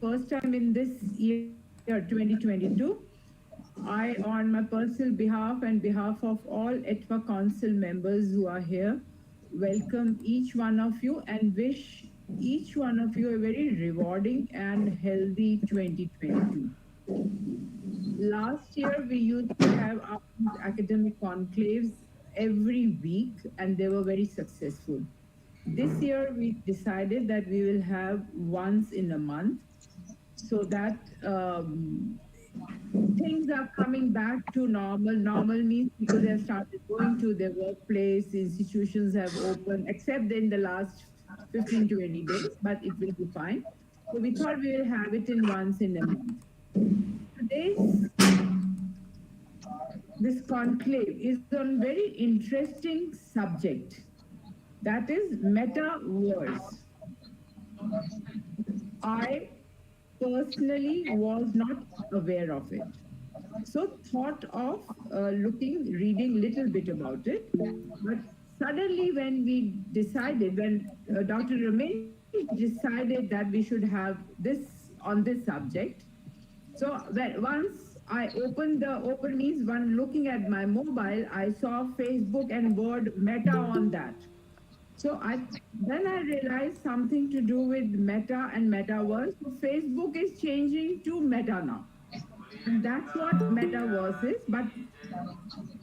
first time in this year, 2022, I, on my personal behalf and behalf of all ETMA Council members who are here, welcome each one of you and wish each one of you a very rewarding and healthy 2022. Last year, we used to have our academic conclaves every week, and they were very successful. This year, we decided that we will have once in a month so that things are coming back to normal. Normal means people have started going to their workplace, institutions have opened, except in the last 15 to 20 days, but it will be fine. So we thought we will have it in once in a month. This conclave is on very interesting subject, that is Metaverse. I personally was not aware of it. So thought of reading little bit about it, but suddenly when we decided, when Dr. Ramesh decided that we should have this on this subject, so when once I opened means when looking at my mobile, I saw Facebook and word Meta on that. So then I realized something to do with Meta and Metaverse. So Facebook is changing to Meta now. And that's what Metaverse is. But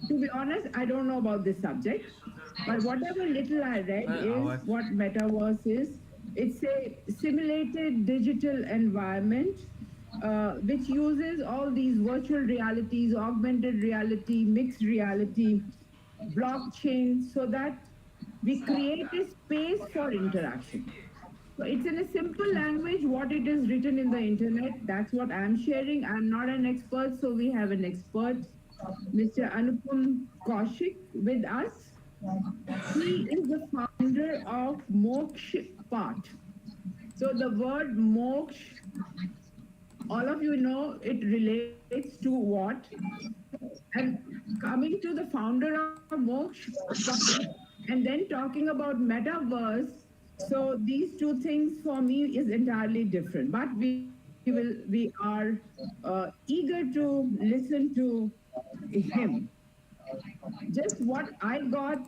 to be honest, I don't know about this subject. But whatever little I read is what Metaverse is. It's a simulated digital environment which uses all these virtual realities, augmented reality, mixed reality, blockchain, so that we create a space for interaction. So it's in a simple language what it is written in the internet. That's what I'm sharing. I'm not an expert, so we have an expert, Mr. Anupam Kaushik, with us. He is the founder of Moksha Path. So the word Moksha, all of you know it relates to what? And coming to the founder of Moksha, and then talking about Metaverse, so these two things for me is entirely different. But we are eager to listen to him. Just what I got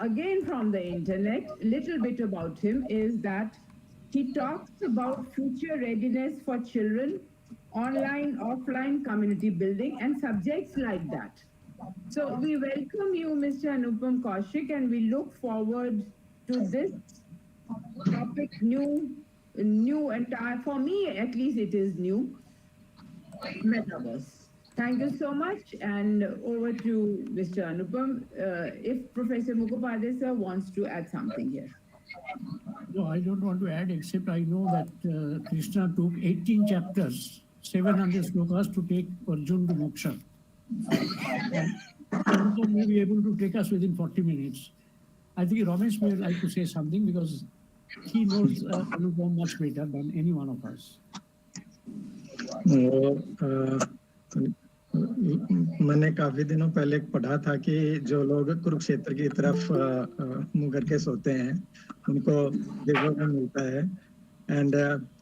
again from the internet, little bit about him is that he talks about future readiness for children, online, offline community building, and subjects like that. So we welcome you, Mr. Anupam Kaushik, and we look forward to this topic, new entire, for me at least it is new, Metaverse. Thank you so much, and over to Mr. Anupam. If Professor Mukhopadhyay sir wants to add something here. No, I don't want to add, except I know that Krishna took 18 chapters, 700 slokas to take Arjun to Moksha. Anupam may be able to take us within 40 minutes. I think Ramesh may like to say something because he knows Anupam much better than any one of us. मैंने काफी दिनों पहले पढ़ा था कि जो लोग कुरुक्षेत्र की तरफ मुंह करके सोते हैं उनको देखने को मिलता है and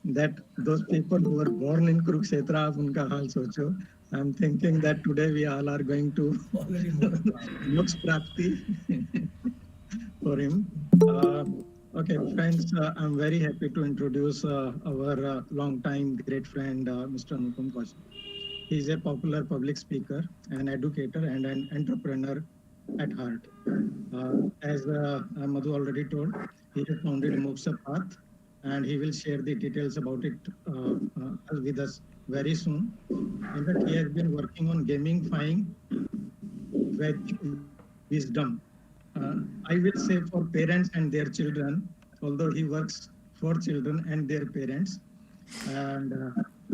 that those people who were born in Kurukshetra, आप उनका हाल सोचो. I'm thinking that today we all are going to moksha prapti for him. Okay, friends, I'm very happy to introduce our long-time great friend, Mr. Anupam Kazan. He is a popular public speaker, an educator, and an entrepreneur at heart. As Madhu already told, he has founded Moksha Path, and he will share the details about it with us very soon. In fact, he has been working on gamifying wisdom. I will say for parents and their children, although he works for children and their parents. And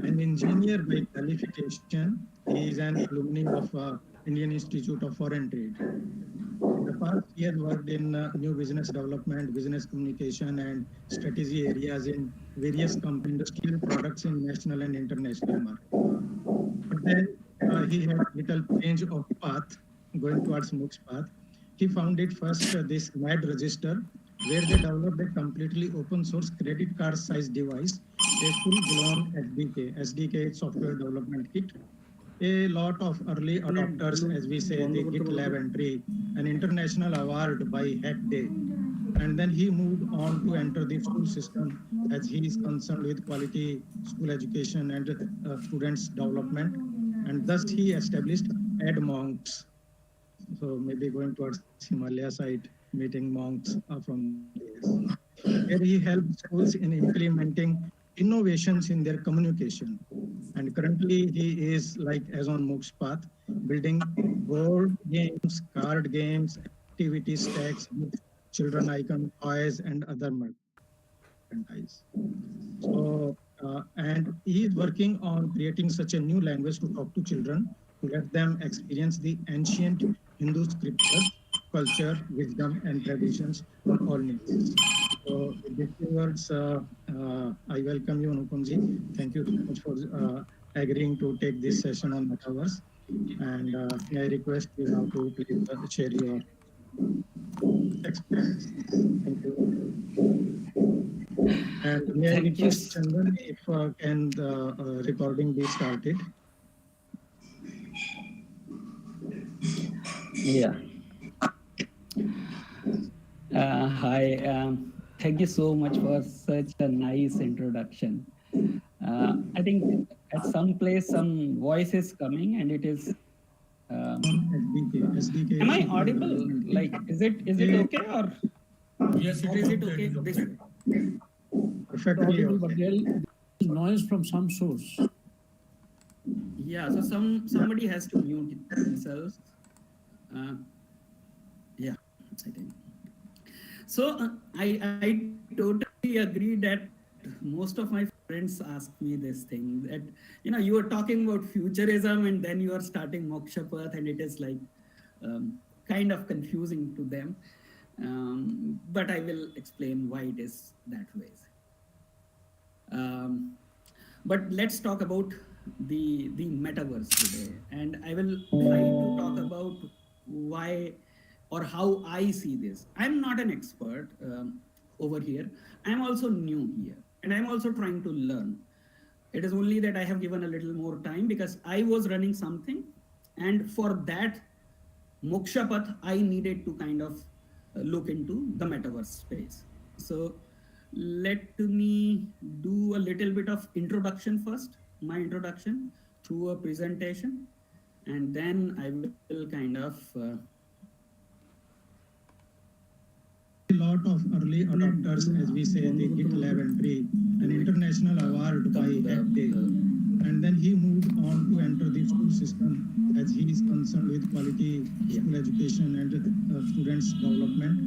an engineer by qualification, he is an alumni of Indian Institute of Foreign Trade. In the past, he has worked in new business development, business communication, and strategy areas in various industrial products in national and international market. But then he had little change of path going towards Moksha path. He founded first this MAD register where they developed a completely open source credit card size device, a full-blown SDK is software development kit. A lot of early adopters, as we say, the GitLab entry, an international award by Hack Day. And then he moved on to enter the school system as he is concerned with quality school education and students' development. And thus he established EdMonks. So maybe going towards Himalaya side, meeting monks from this. Where he helped schools in implementing innovations in their communication. And currently he is like as on MOOC's path, building board games, card games, activity stacks with children icon, toys, and other merchandise. So, and he is working on creating such a new language to talk to children, to let them experience the ancient Hindu scriptures, culture, wisdom, and traditions on all nations. So, with these few words, I welcome you, Anupamji. Thank you so much for agreeing to take this session on Metaverse. And may I request you now to please share your experience. Thank you. And may I request Chandan if can the recording be started? Yeah. Hi. Thank you so much for such a nice introduction. I think at some place some voice is coming and it is. SDK. Am I audible? Like, is it okay or? Yes, or is it okay this way? Perfectly Audible, but okay. there is noise from some source. Yeah. So somebody has to mute themselves. Yeah, I think. So I totally agree that most of my friends ask me this thing that, you are talking about futurism and then you are starting Mokshapath and it is like kind of confusing to them. But I will explain why it is that way. But let's talk about the metaverse today, and I will try to talk about why or how I see this. I'm not an expert over here. I'm also new here, and I'm also trying to learn. It is only that I have given a little more time because I was running something, and for that Mokshapath, I needed to kind of look into the metaverse space. So let me do a little bit of introduction first, my introduction through a presentation, and then I will kind of A lot of early adopters, as we say, the GitLab entry, an international award by Hack Day. And then he moved on to enter the school system as he is concerned with quality school education and students' development.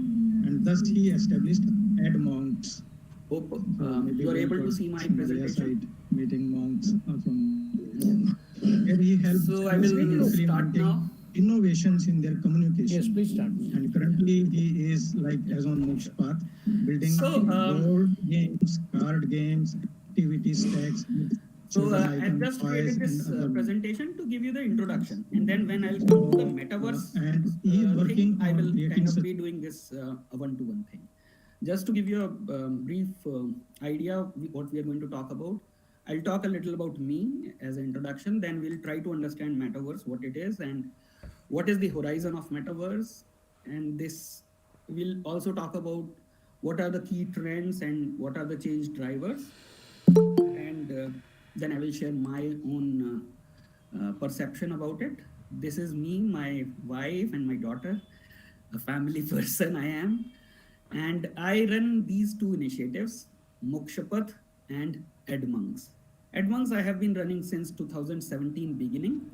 And thus he established EdMonks. Hope you are able to see my presentation. Meeting monks from where he helps. So I will start now. Innovations in their communication. Yes, please start. And currently he is like as on MOOC's path, building board games, card games, activity stacks. So I just created this presentation to give you the introduction, and then when I'll come to the metaverse thing, I will kind of be doing this one-to-one thing. Just to give you a brief idea of what we are going to talk about, I'll talk a little about me as an introduction, then we'll try to understand metaverse, what it is, and what is the horizon of metaverse. And this will also talk about what are the key trends and what are the change drivers. And then I will share my own perception about it. This is me, my wife, and my daughter, a family person I am. And I run these two initiatives, Mokshapath and EdMonks. EdMonks I have been running since 2017 beginning.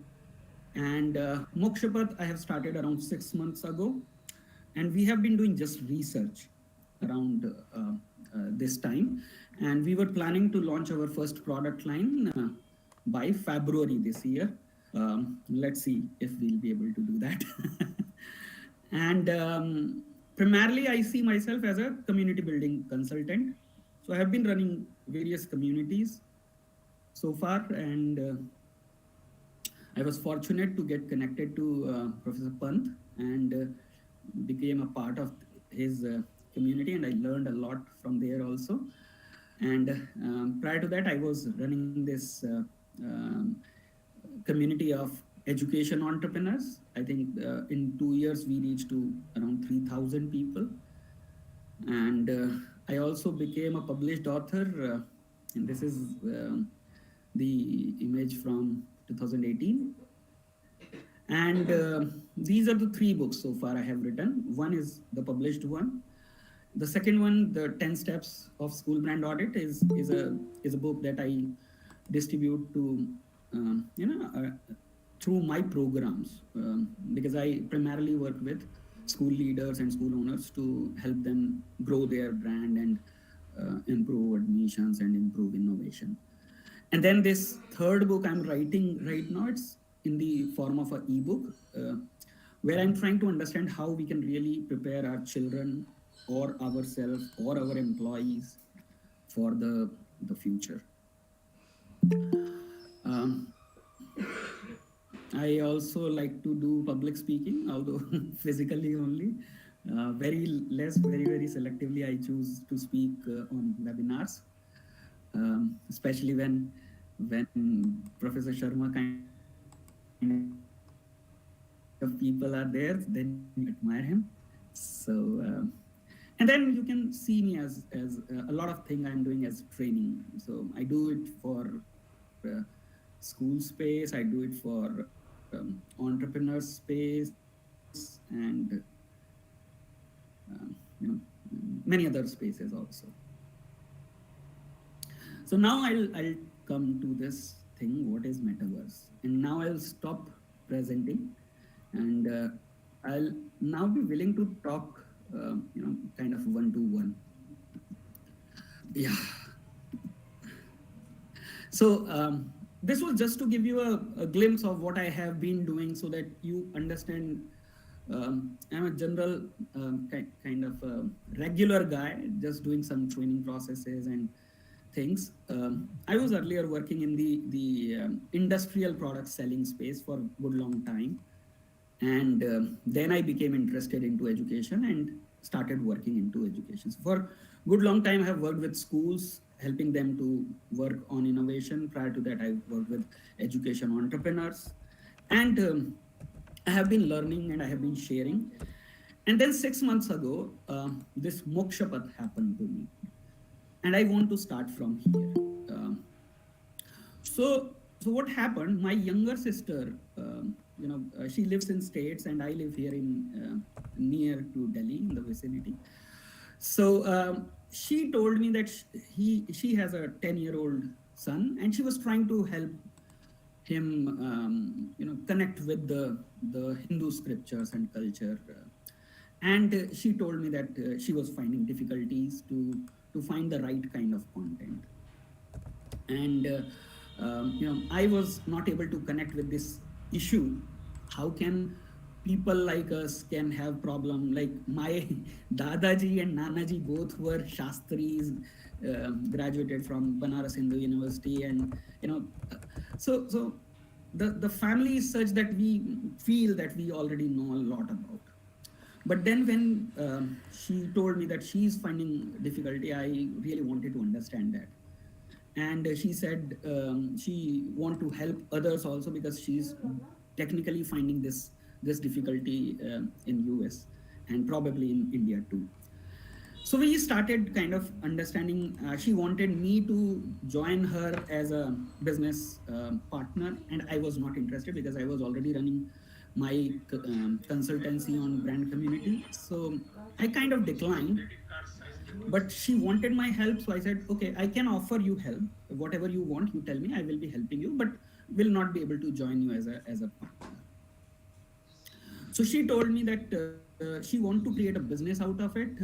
And Mokshapath I have started around 6 months ago. And we have been doing just research around this time. And we were planning to launch our first product line by February this year. Let's see if we'll be able to do that. And primarily, I see myself as a community building consultant. So I have been running various communities so far, and I was fortunate to get connected to Professor Pant and became a part of his community, and I learned a lot from there also. And prior to that, I was running this community of education entrepreneurs. I think in 2 years we reached to around 3,000 people. And I also became a published author, and this is the image from 2018. And these are the 3 books so far I have written. One is the published one. The second one, the 10 Steps of School Brand Audit, is a book that I distribute to through my programs, because I primarily work with school leaders and school owners to help them grow their brand and improve admissions and improve innovation. And then this third book I'm writing right now, it's in the form of an ebook, where I'm trying to understand how we can really prepare our children or ourselves or our employees for the future. I also like to do public speaking, although physically only. Very selectively I choose to speak on webinars, especially when Professor Sharma kind of people are there, then you admire him. So, and then you can see me as a lot of things I'm doing as training. So I do it for school space, I do it for entrepreneur space, and many other spaces also. So now I'll come to this thing, what is Metaverse? And now I'll stop presenting, and I'll now be willing to talk, kind of one-to-one. Yeah. So this was just to give you a glimpse of what I have been doing, so that you understand. I'm a general kind of regular guy, just doing some training processes and things. I was earlier working in the industrial product selling space for a good long time. And then I became interested into education and started working into education. So for a good long time, I have worked with schools, helping them to work on innovation. Prior to that, I worked with education entrepreneurs. And I have been learning and I have been sharing. And then 6 months ago, this Moksha Path happened to me. And I want to start from here. So what happened, my younger sister, she lives in States and I live here in near to Delhi, in the vicinity. So she told me that she has a 10-year-old son, and she was trying to help him, connect with the Hindu scriptures and culture. And she told me that she was finding difficulties to find the right kind of content. And I was not able to connect with this issue. How can people like us can have problem? Like my Dadaji and Nanaji both were Shastris, graduated from Banaras Hindu University, and so the family is such that we feel that we already know a lot about. But then when she told me that she's finding difficulty, I really wanted to understand that. And she said she want to help others also, because she's technically finding this difficulty in US and probably in India too. So we started kind of understanding. She wanted me to join her as a business partner, and I was not interested because I was already running my consultancy on brand community. So I kind of declined. But she wanted my help, so I said, okay, I can offer you help. Whatever you want, you tell me, I will be helping you, but will not be able to join you as a partner. So she told me that she wanted to create a business out of it,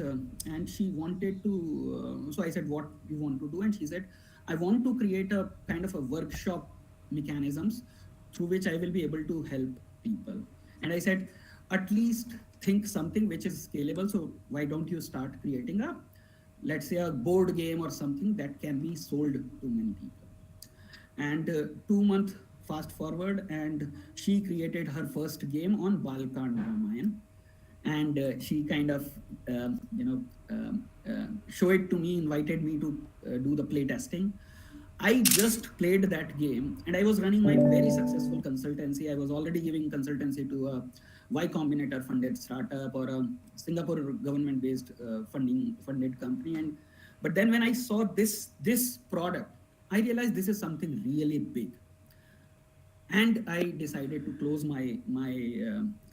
and she wanted to, so I said, what you want to do? And she said, I want to create a kind of a workshop mechanisms through which I will be able to help people. And I said, at least think something which is scalable. So why don't you start creating let's say a board game or something that can be sold to many people. And 2 months fast forward, and she created her first game on Balkan Ramayan. and she kind of show it to me, invited me to do the play testing. I just played that game, and I was running my very successful consultancy. I was already giving consultancy to a Y Combinator funded startup or a Singapore government based funded company. And but then when I saw this product, I realized this is something really big. And I decided to close my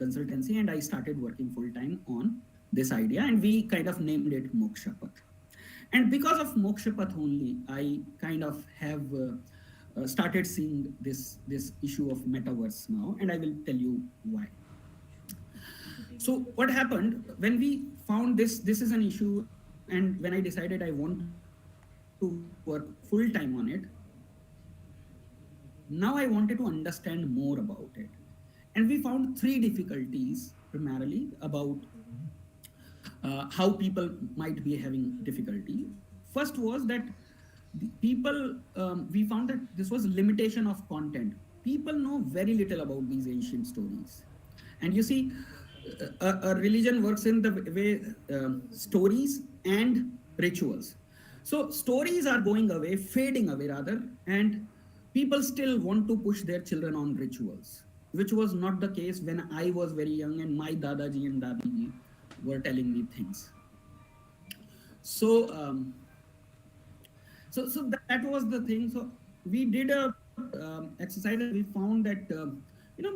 consultancy, and I started working full time on this idea, and we kind of named it Mokshapath. And because of Mokshapath only, I kind of have started seeing this issue of metaverse now, and I will tell you why. So what happened when we found this is an issue, and when I decided I want to work full time on it, now I wanted to understand more about it. And we found three difficulties primarily about how people might be having difficulty. First was that people, we found that this was limitation of content. People know very little about these ancient stories. And you see, a religion works in the way stories and rituals. So stories are going away, fading away rather, and people still want to push their children on rituals, which was not the case when I was very young and my Dadaji and Dadiji were telling me things. So, so that was the thing. So we did a exercise, and we found that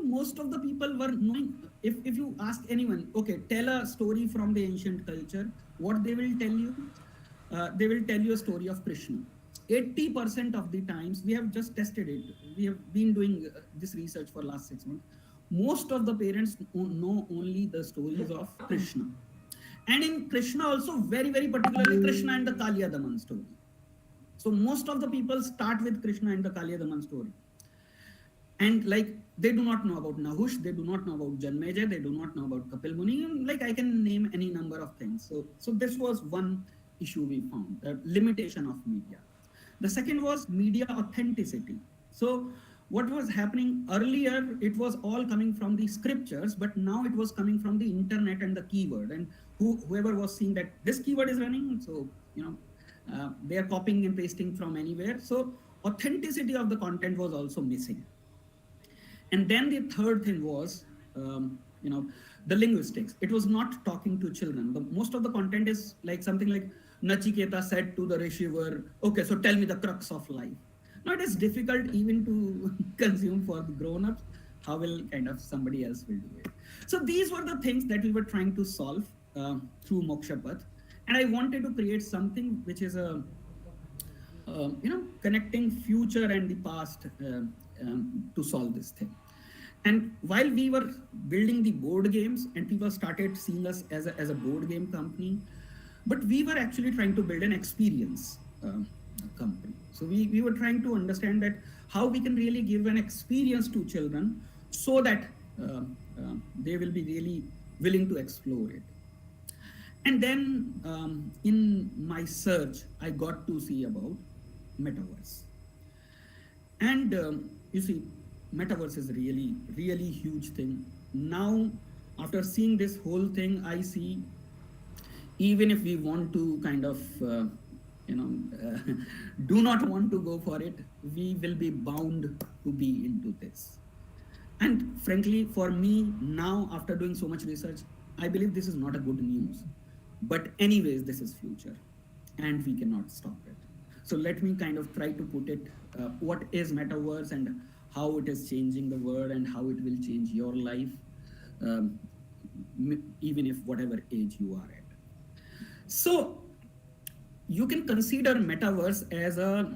most of the people were knowing. If you ask anyone, okay, tell a story from the ancient culture, what they will tell you? They will tell you a story of Krishna. 80% of the times, we have just tested it. We have been doing this research for last 6 months. Most of the parents know only the stories of Krishna. And in Krishna also, very, very particularly Krishna and the Kaliya Daman story. So most of the people start with Krishna and the Kaliya Daman story. And like, they do not know about Nahush, they do not know about Janmeja, they do not know about Kapil Muni. Like, I can name any number of things. So this was one issue we found, the limitation of media. The second was media authenticity. So what was happening earlier, it was all coming from the scriptures, but now it was coming from the internet and the keyword. And whoever was seeing that this keyword is running, so they are copying and pasting from anywhere. So authenticity of the content was also missing. And then the third thing was, the linguistics. It was not talking to children. Most of the content is like something like Nachiketa said to the Rishivar, okay, so tell me the crux of life. Now it is difficult even to consume for the grown-ups. How will kind of somebody else will do it? So these were the things that we were trying to solve through Mokshapath. And I wanted to create something which is a, connecting future and the past to solve this thing. And while we were building the board games and people started seeing us as a board game company, but we were actually trying to build an experience company. So we were trying to understand that how we can really give an experience to children so that they will be really willing to explore it. And then in my search, I got to see about Metaverse. And you see, Metaverse is really, really huge thing. Now, after seeing this whole thing, I see even if we want to kind of, do not want to go for it, we will be bound to be into this. And frankly, for me now, after doing so much research, I believe this is not a good news. But anyways, this is future and we cannot stop it. So let me kind of try to put it, what is Metaverse and how it is changing the world and how it will change your life, even if whatever age you are at. So you can consider Metaverse as a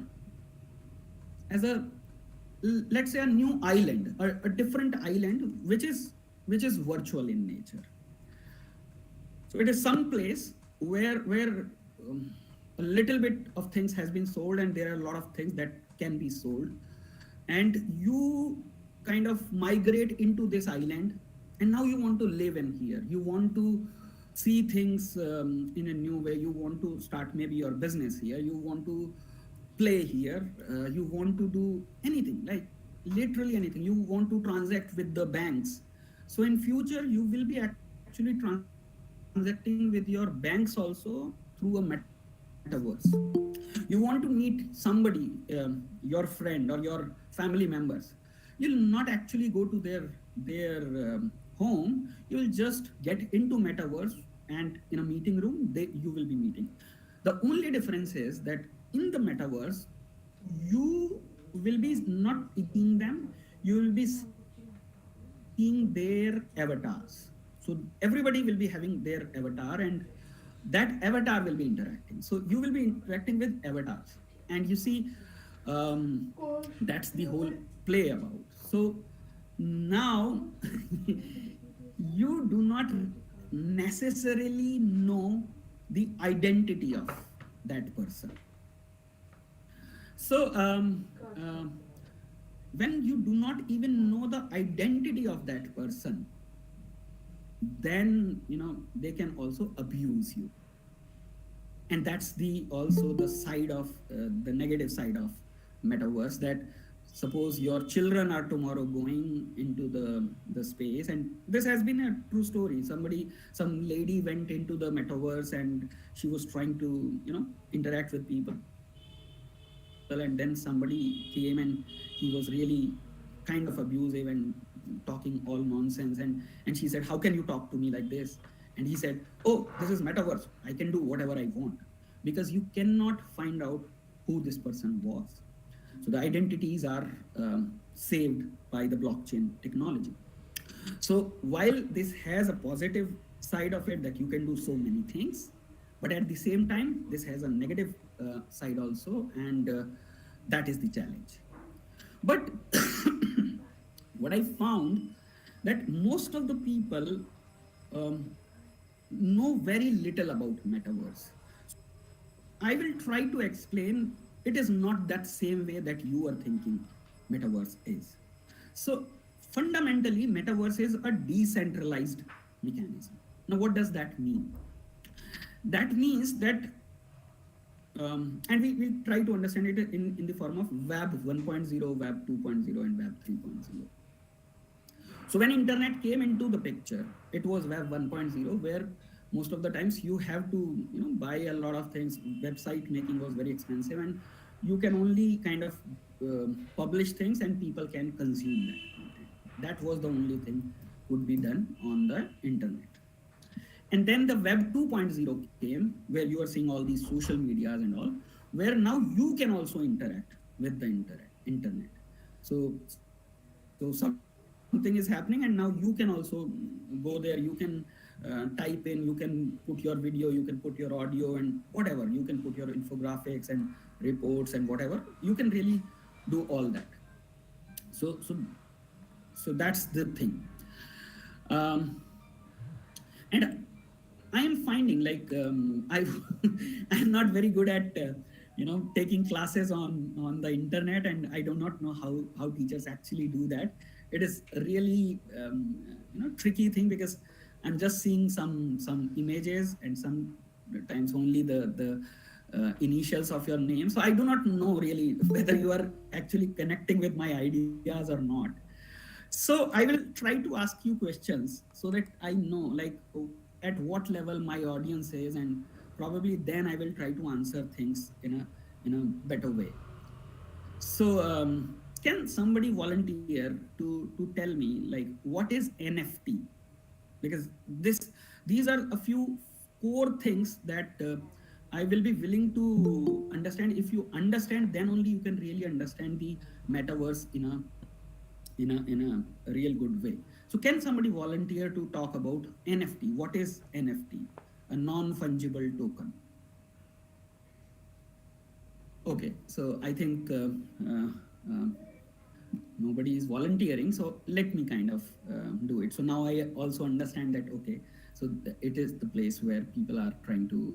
let's say a new island, a different island, which is virtual in nature. So it is some place where a little bit of things has been sold and there are a lot of things that can be sold. And you kind of migrate into this island and now you want to live in here. You want to see things in a new way. You want to start maybe your business here. You want to play here. You want to do anything, like literally anything. You want to transact with the banks. So in future, you will be actually actually transacting with your banks also through a metaverse. You want to meet somebody, your friend or your family members, you'll not actually go to their home. You will just get into metaverse, and in a meeting room you will be meeting. The only difference is that in the metaverse, you will be not seeing them, you will be seeing their avatars. So everybody will be having their avatar, and that avatar will be interacting. So you will be interacting with avatars, and you see, that's the whole play about. So now you do not necessarily know the identity of that person. So when you do not even know the identity of that person, then they can also abuse you. And that's also the side of the negative side of metaverse, that suppose your children are tomorrow going into the space, and this has been a true story. Some lady went into the metaverse and she was trying to interact with people, and then somebody came and he was really kind of abusive and talking all nonsense, and she said, how can you talk to me like this? And he said, oh, this is metaverse, I can do whatever I want, because you cannot find out who this person was. So the identities are saved by the blockchain technology. So while this has a positive side of it, that you can do so many things, but at the same time this has a negative side also, and that is the challenge. But what I found, that most of the people know very little about metaverse. I will try to explain. It is not that same way that you are thinking metaverse is. So fundamentally, metaverse is a decentralized mechanism. Now, what does that mean? That means that, and we try to understand it in the form of Web 1.0, Web 2.0, and Web 3.0. So when internet came into the picture, it was Web 1.0, where most of the times you have to buy a lot of things. Website making was very expensive, and you can only kind of publish things and people can consume that content. That was the only thing could be done on the internet. And then the Web 2.0 came, where you are seeing all these social medias and all, where now you can also interact with the internet. So something is happening, and now you can also go there. You can type in, you can put your video, you can put your audio, and whatever. You can put your infographics and reports and whatever. You can really do all that. So that's the thing. And I am finding, like, I'm not very good at taking classes on the internet, and I do not know how teachers actually do that. It is really tricky thing, because I'm just seeing some images, and sometimes only the initials of your name. So I do not know really whether you are actually connecting with my ideas or not. So I will try to ask you questions so that I know, like, at what level my audience is, and probably then I will try to answer things in a better way. So can somebody volunteer to tell me, like, what is NFT? Because these are a few core things that I will be willing to understand. If you understand, then only you can really understand the metaverse in a real good way. So can somebody volunteer to talk about NFT? What is NFT? A non-fungible token. Okay, so I think nobody is volunteering, so let me kind of do it. So now I also understand that, okay, so it is the place where people are trying to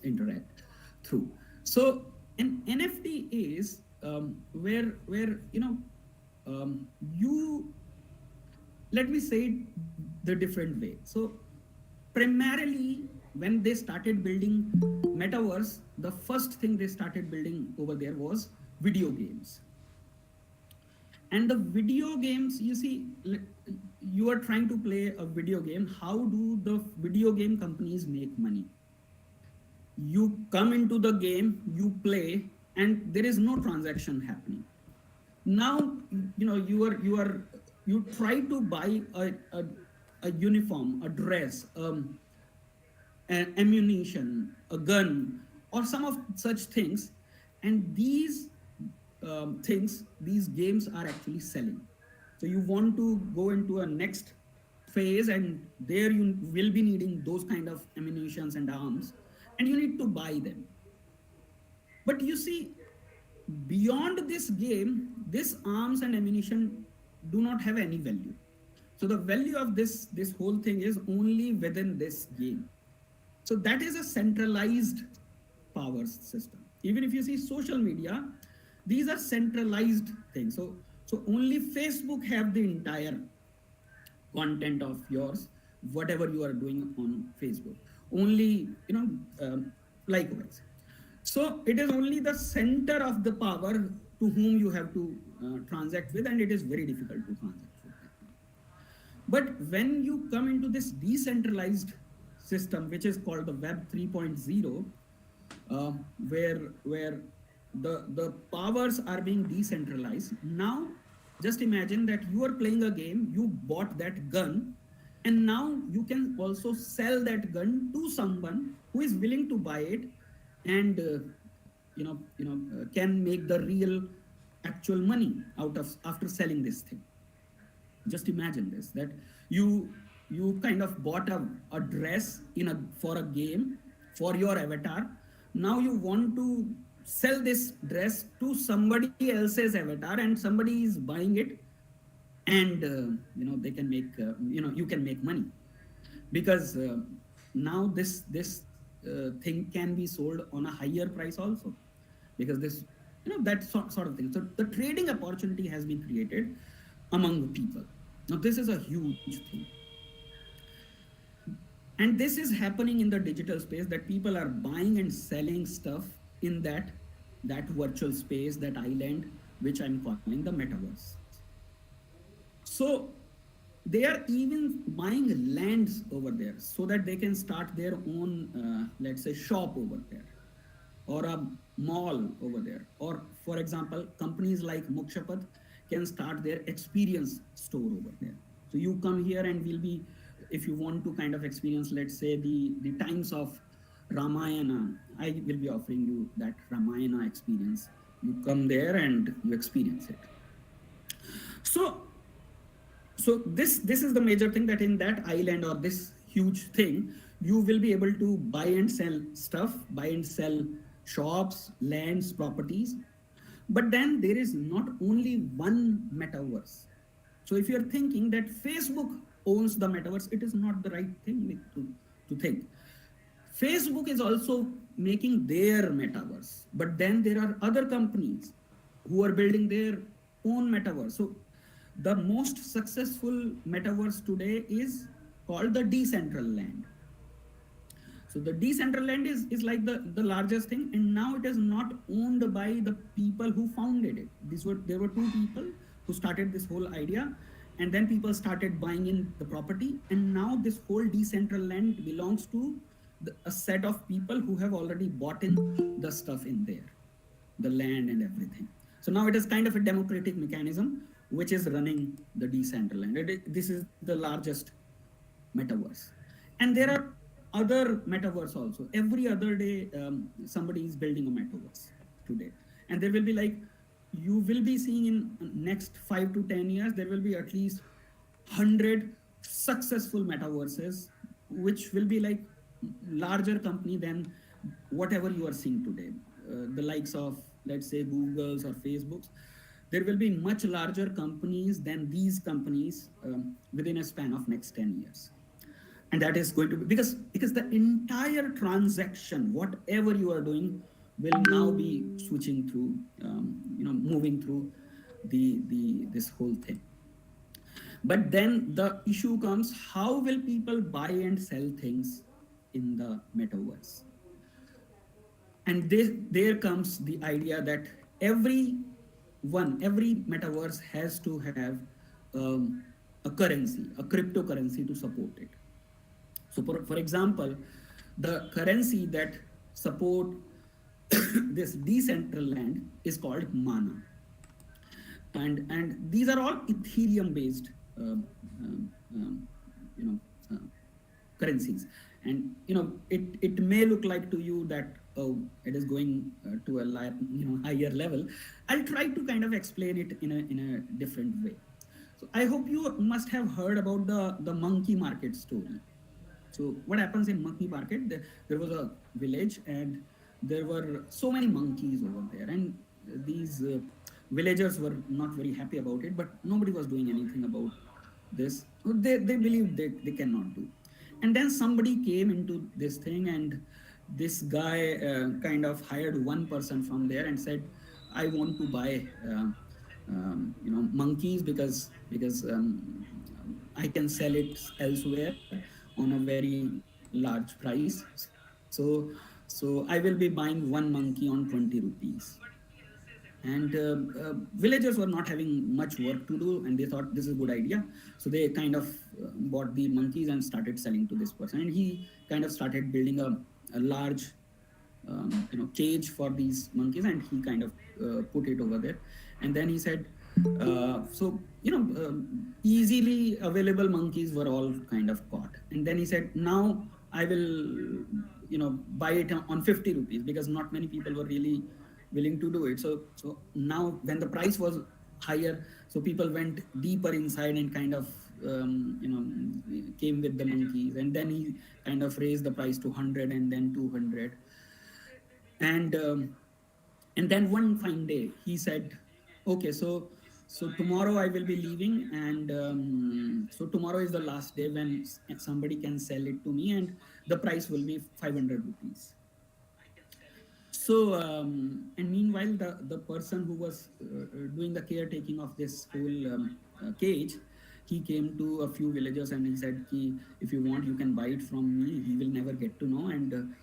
interact through. So an NFT is where you, let me say it the different way. So primarily, when they started building metaverse, the first thing they started building over there was video games. And the video games, you see, you are trying to play a video game. How do the video game companies make money? You come into the game, you play, and there is no transaction happening. Now, you try to buy a uniform, a dress, an ammunition, a gun, or some of such things, and these things, these games are actually selling. So you want to go into a next phase, and there you will be needing those kind of ammunitions and arms, and you need to buy them. But you see, beyond this game, this arms and ammunition do not have any value. So the value of this whole thing is only within this game. So that is a centralized power system. Even if you see social media, these are centralized things. So only Facebook have the entire content of yours, whatever you are doing on Facebook. Only, likewise. So it is only the center of the power to whom you have to transact with, and it is very difficult to transact with that. But when you come into this decentralized system, which is called the Web 3.0, where the powers are being decentralized. Now, just imagine that you are playing a game, you bought that gun, and now you can also sell that gun to someone who is willing to buy it, and can make the real actual money out of after selling this thing. Just imagine this, that you kind of bought a dress for a game for your avatar. Now you want to sell this dress to somebody else's avatar, and somebody is buying it, and they can make you can make money, because now this thing can be sold on a higher price also, because this that sort of thing. So the trading opportunity has been created among the people. Now this is a huge thing, and this is happening in the digital space, that people are buying and selling stuff in that virtual space, that island, which I'm calling the metaverse. So they are even buying lands over there so that they can start their own, let's say, shop over there, or a mall over there. Or, for example, companies like Mukshapat can start their experience store over there. So you come here and we'll be, if you want to kind of experience, let's say, the times of Ramayana, I will be offering you that Ramayana experience. You come there and you experience it. So this is the major thing, that in that island or this huge thing, you will be able to buy and sell stuff, buy and sell shops, lands, properties. But then there is not only one metaverse. So if you're thinking that Facebook owns the metaverse, it is not the right thing to think. Facebook is also making their metaverse, but then there are other companies who are building their own metaverse. So the most successful metaverse today is called the Decentraland. So the Decentraland is like the largest thing, and now it is not owned by the people who founded it. There were two people who started this whole idea, and then people started buying in the property, and now this whole Decentraland belongs to a set of people who have already bought in the stuff in there, the land and everything. So now it is kind of a democratic mechanism which is running the Decentraland. This is the largest metaverse. And there are other metaverse also. Every other day, somebody is building a metaverse today. And there will be like, you will be seeing in next 5 to 10 years, there will be at least 100 successful metaverses, which will be like larger company than whatever you are seeing today. The likes of, let's say, Google's or Facebook's. There will be much larger companies than these companies within a span of next 10 years. And that is going to be, because the entire transaction, whatever you are doing, will now be switching through, moving through this whole thing. But then the issue comes, how will people buy and sell things in the metaverse? And there comes the idea that every every metaverse has to have a currency, a cryptocurrency to support it. So for example, the currency that support this decentral land is called mana. And these are all Ethereum based you know uh, currencies. And it may look like to you that, oh, it is going to a higher level. I'll try to kind of explain it in a different way. So I hope you must have heard about the monkey market story. So what happens in monkey market? There was a village, and there were so many monkeys over there, and these villagers were not very happy about it, but nobody was doing anything about this. They believed they cannot do. And then somebody came into this thing, and this guy kind of hired one person from there and said, I want to buy monkeys because I can sell it elsewhere on a very large price. So I will be buying one monkey on 20 rupees. And villagers were not having much work to do, and they thought this is a good idea. So they kind of bought the monkeys and started selling to this person. And he kind of started building a large cage for these monkeys, and he kind of put it over there. And then he said, easily available monkeys were all kind of caught. And then he said, now I will buy it on 50 rupees, because not many people were really willing to do it. So now when the price was higher, so people went deeper inside and kind of came with the monkeys. And then he kind of raised the price to 100 and then 200. And then one fine day he said, okay, so tomorrow I will be leaving, and so tomorrow is the last day when somebody can sell it to me, and the price will be 500 rupees. So, and meanwhile, the person who was doing the caretaking of this whole cage, he came to a few villagers and he said, if you want, you can buy it from me. He will never get to know, and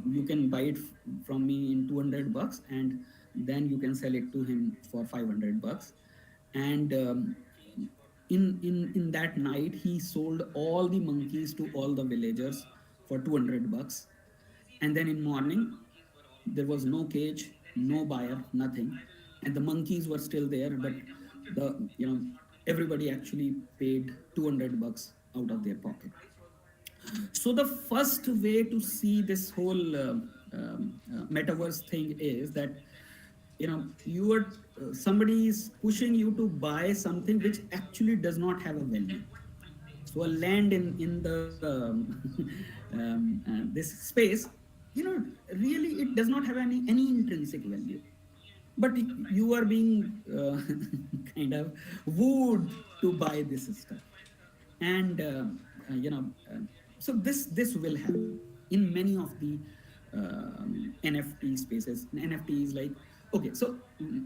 you can buy it from me in 200 bucks, and then you can sell it to him for 500 bucks. And in that night, he sold all the monkeys to all the villagers for 200 bucks. And then in morning, there was no cage, no buyer, nothing, and the monkeys were still there, but everybody actually paid 200 bucks out of their pocket. So the first way to see this whole metaverse thing is that somebody is pushing you to buy something which actually does not have a value. So a land in the this space, really it does not have any intrinsic value, but you are being kind of wooed to buy this stuff. And so this will happen in many of the NFT spaces. NFT is like, okay, so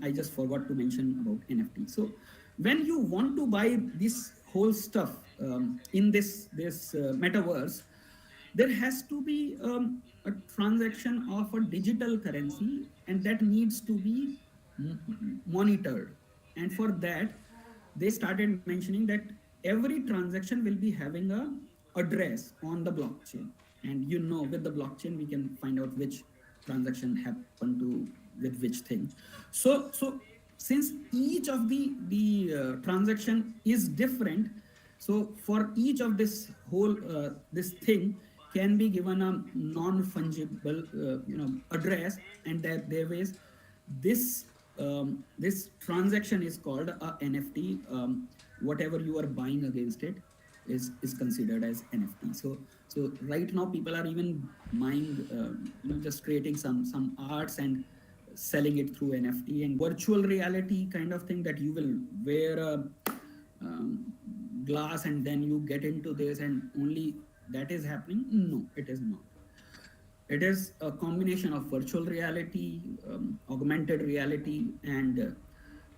I just forgot to mention about NFT. So when you want to buy this whole stuff in this metaverse, there has to be a transaction of a digital currency, and that needs to be monitored. And for that, they started mentioning that every transaction will be having a address on the blockchain. And with the blockchain, we can find out which transaction happened to with which thing. So since each of the transaction is different, so for each of this whole this thing can be given a non-fungible address, and that there is this transaction is called a NFT. Whatever you are buying against it is considered as NFT. So right now people are even buying just creating some arts and selling it through NFT and virtual reality kind of thing, that you will wear a glass and then you get into this, and only that is happening. No, it is not. It is a combination of virtual reality, augmented reality, and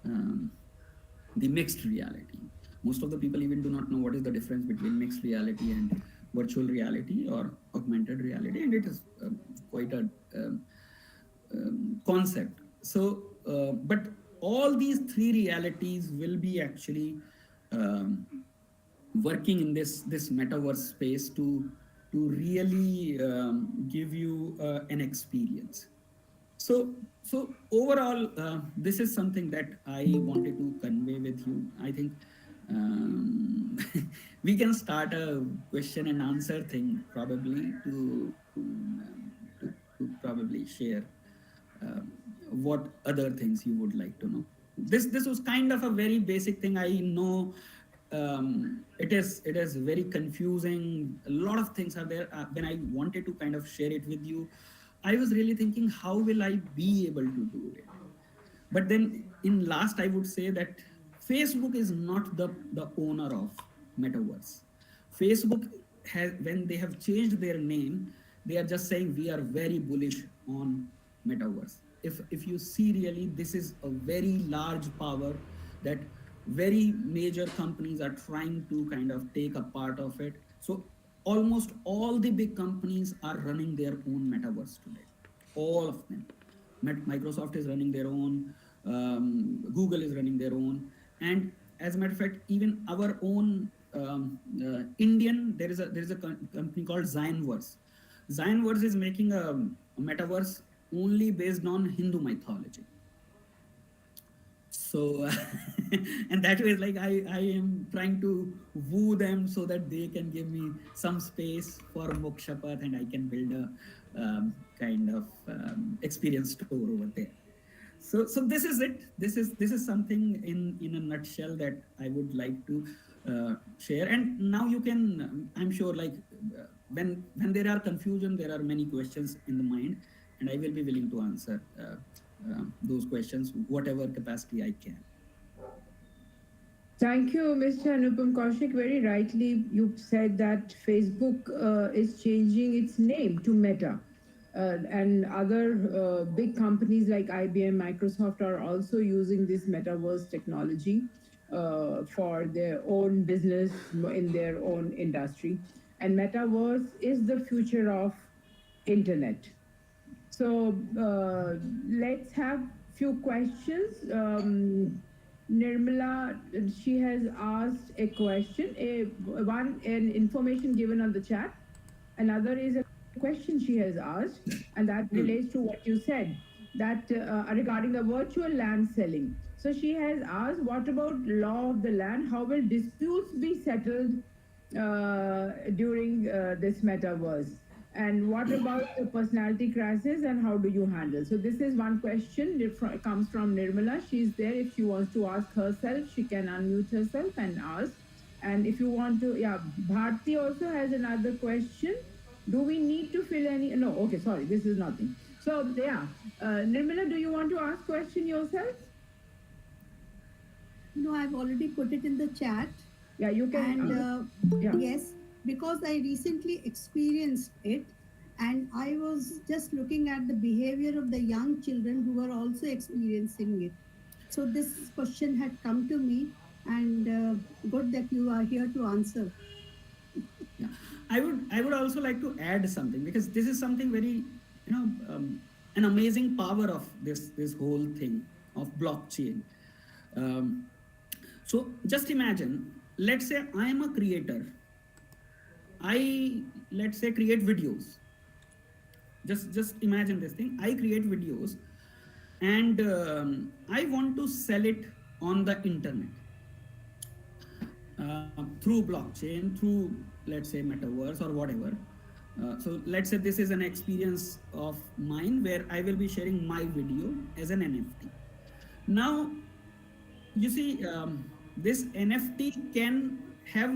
the mixed reality. Most of the people even do not know what is the difference between mixed reality and virtual reality or augmented reality, and it is quite a concept. So, but all these three realities will be actually working in this metaverse space to really give you an experience. So overall, this is something that I wanted to convey with you. I think we can start a question and answer thing probably to probably share what other things you would like to know. This was kind of a very basic thing. I know it is very confusing. A lot of things are there. When I wanted to kind of share it with you, I was really thinking, how will I be able to do it? But then in last, I would say that Facebook is not the owner of Metaverse. Facebook has, when they have changed their name, they are just saying we are very bullish on Metaverse. If you see really, this is a very large power that very major companies are trying to kind of take a part of it. So almost all the big companies are running their own Metaverse today. All of them. Microsoft is running their own, Google is running their own, and as a matter of fact, even our own Indian, there is a company called Zionverse. Zionverse is making a metaverse only based on Hindu mythology. So, and that way, like I am trying to woo them so that they can give me some space for Mokshapath, and I can build a kind of experience store over there. So this is it. This is something in a nutshell that I would like to share. And now you can, I'm sure, like when there are confusion, there are many questions in the mind, and I will be willing to answer those questions, whatever capacity I can. Thank you, Mr. Anupam Kaushik. Very rightly, you said that Facebook is changing its name to Meta. And other big companies like IBM, Microsoft are also using this metaverse technology for their own business in their own industry. And metaverse is the future of internet. So let's have few questions. Nirmala, she has asked a question, an information given on the chat. Another is a question she has asked, and that relates to what you said, that regarding the virtual land selling. So she has asked, what about law of the land? How will disputes be settled during this metaverse? And what about the personality crisis, and how do you handle? So this is one question. It comes from Nirmala. She's there. If she wants to ask herself, she can unmute herself and ask. And if you want to, yeah, Bharti also has another question. Do we need to fill any? No, okay, sorry, this is nothing. So yeah, Nirmala, do you want to ask question yourself? No, I've already put it in the chat. Yeah, you can. And yeah. Yes, because I recently experienced it, and I was just looking at the behavior of the young children who were also experiencing it. So this question had come to me, and good that you are here to answer. Yeah. I would also like to add something, because this is something very, an amazing power of this whole thing of blockchain. So just imagine, let's say I am a creator. Let's say create videos. Just imagine this thing. I create videos, and I want to sell it on the internet through blockchain, through, let's say, metaverse or whatever. So let's say this is an experience of mine where I will be sharing my video as an NFT. Now, you see, this NFT can have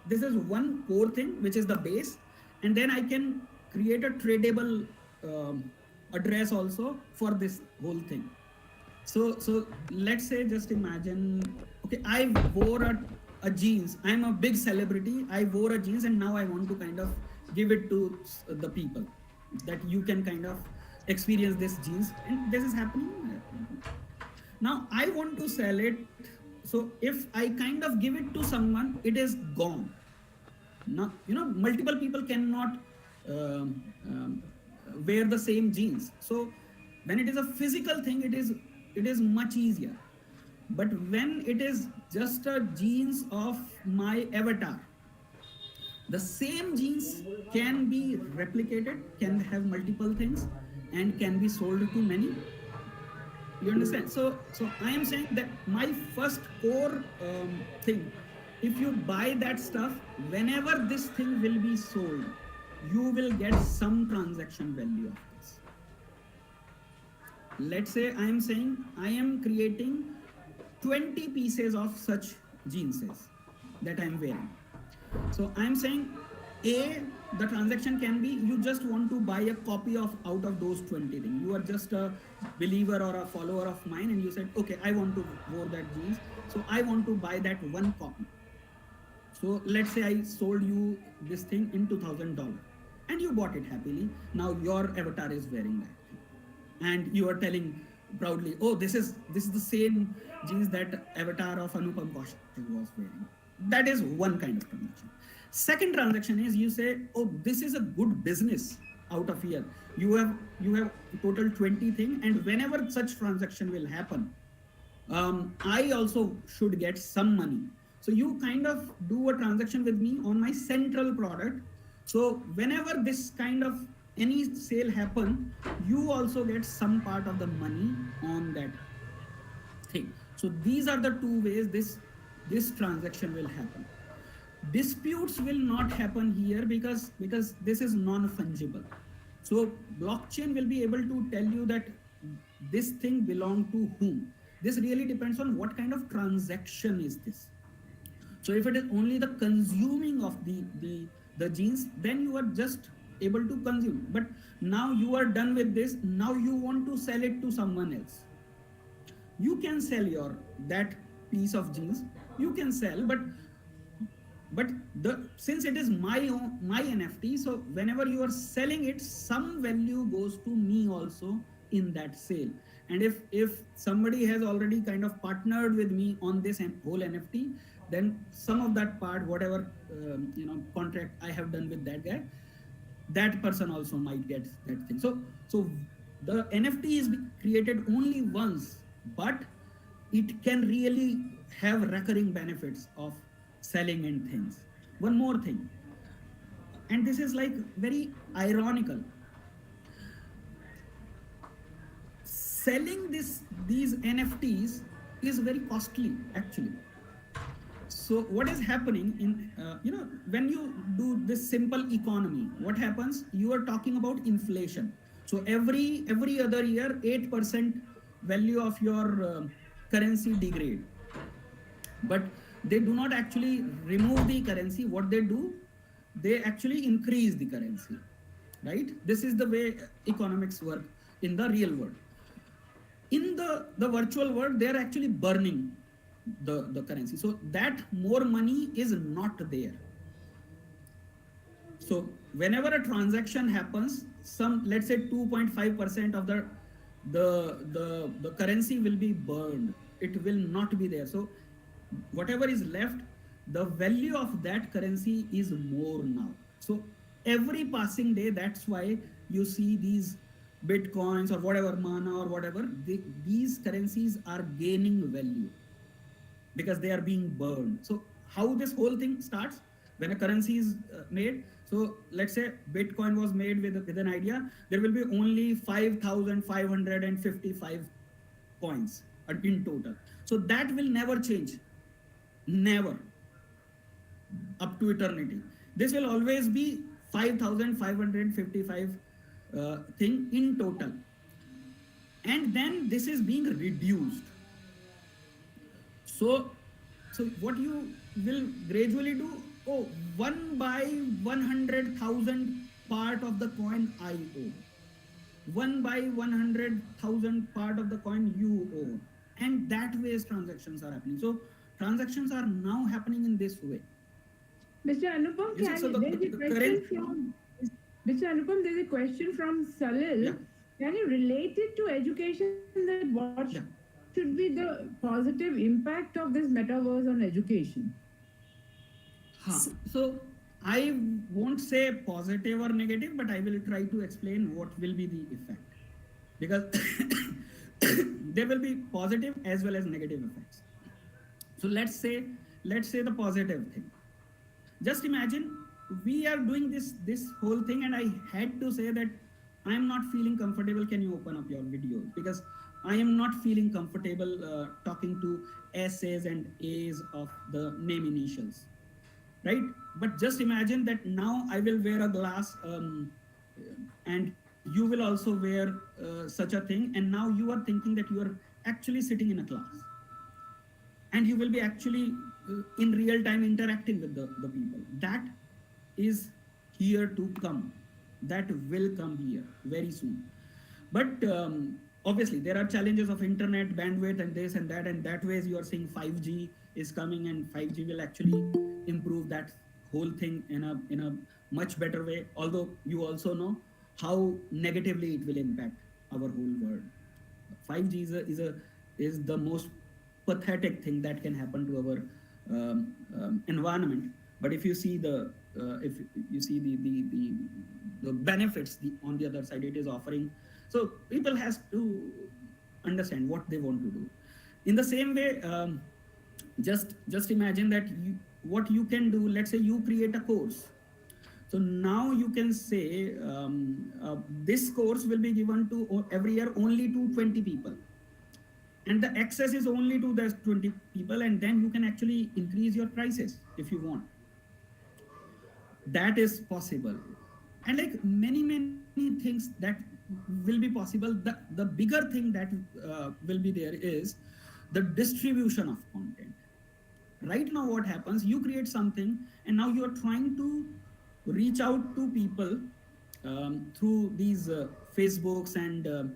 this is one core thing, which is the base, and then I can create a tradable address also for this whole thing. So let's say, just imagine, okay, I wore a jeans. I'm a big celebrity. I wore a jeans, and now I want to kind of give it to the people, that you can kind of experience this jeans, and this is happening. Now I want to sell it. So if I kind of give it to someone, it is gone. Now, multiple people cannot wear the same jeans. So when it is a physical thing, it is it is much easier. But when it is just a genes of my avatar, the same genes can be replicated, can have multiple things, and can be sold to many. You understand? So I am saying that my first core thing, if you buy that stuff, whenever this thing will be sold, you will get some transaction value of this. Let's say I am saying I am creating 20 pieces of such jeans that I am wearing. So I am saying the transaction can be, you just want to buy a copy of out of those 20 things. You are just a believer or a follower of mine, and you said, okay, I want to wear that jeans, so I want to buy that one copy. So let's say I sold you this thing in $2,000 and you bought it happily. Now your avatar is wearing that thing, and you are telling proudly, oh, this is the same jeans that avatar of Anupam Kazan was wearing. That is one kind of transaction. Second transaction is you say, oh, this is a good business out of here. You have total 20 thing, and whenever such transaction will happen, I also should get some money. So you kind of do a transaction with me on my central product. So whenever this kind of any sale happen, you also get some part of the money on that thing. So these are the two ways this transaction will happen. Disputes will not happen here because this is non-fungible. So blockchain will be able to tell you that this thing belongs to whom. This really depends on what kind of transaction is this. So if it is only the consuming of the jeans, then you are just able to consume. But now you are done with this. Now you want to sell it to someone else. You can sell that piece of jeans. You can sell, but since it is my NFT, so whenever you are selling it, some value goes to me also in that sale. And if somebody has already kind of partnered with me on this whole NFT, then some of that part, whatever contract I have done with that guy, that person also might get that thing. So the NFT is created only once, but it can really have recurring benefits of selling and things. One more thing, and this is like very ironical. Selling these NFTs is very costly actually. So what is happening in when you do this simple economy, what happens? You are talking about inflation. So every other year 8% value of your currency degrade, but they do not actually remove the currency. What they do, they actually increase the currency, right? This is the way economics work in the real world. In the virtual world, they are actually burning the currency. So that more money is not there. So whenever a transaction happens, let's say 2.5% of the currency will be burned. It will not be there. So whatever is left, the value of that currency is more now. So every passing day, that's why you see these Bitcoins or whatever, mana or whatever, these currencies are gaining value because they are being burned. So how this whole thing starts, when a currency is made, so let's say Bitcoin was made with an idea, there will be only 5,555 coins in total. So that will never change. Never, up to eternity. This will always be 5,555 thing in total, and then this is being reduced. So what you will gradually do? Oh, 1 by 100,000 part of the coin I own. 1 by 100,000 part of the coin you own, and that way transactions are happening. So transactions are now happening in this way. Mr. Anupam, there's a question from Salil. Yeah. Can you relate it to education? That what should be the positive impact of this metaverse on education? So I won't say positive or negative, but I will try to explain what will be the effect. Because there will be positive as well as negative effects. So let's say the positive thing. Just imagine we are doing this whole thing, and I had to say that I am not feeling comfortable. Can you open up your video? Because I am not feeling comfortable talking to S's and A's of the name initials, right? But just imagine that now I will wear a glass, and you will also wear such a thing, and now you are thinking that you are actually sitting in a class, and you will be actually in real time interacting with the people. That is here to come. That will come here very soon. But obviously there are challenges of internet bandwidth and this and that ways you are seeing 5G is coming, and 5G will actually improve that whole thing in a much better way. Although you also know how negatively it will impact our whole world. 5G is the most pathetic thing that can happen to our environment. But if you see the benefits on the other side it is offering, so people has to understand what they want to do. In the same way, just imagine that what you can do. Let's say you create a course. So now you can say this course will be given to every year only to 20 people. And the access is only to the 20 people, and then you can actually increase your prices if you want. That is possible. And like many things that will be possible, the bigger thing that will be there is the distribution of content. Right now what happens, you create something and now you are trying to reach out to people through these Facebooks and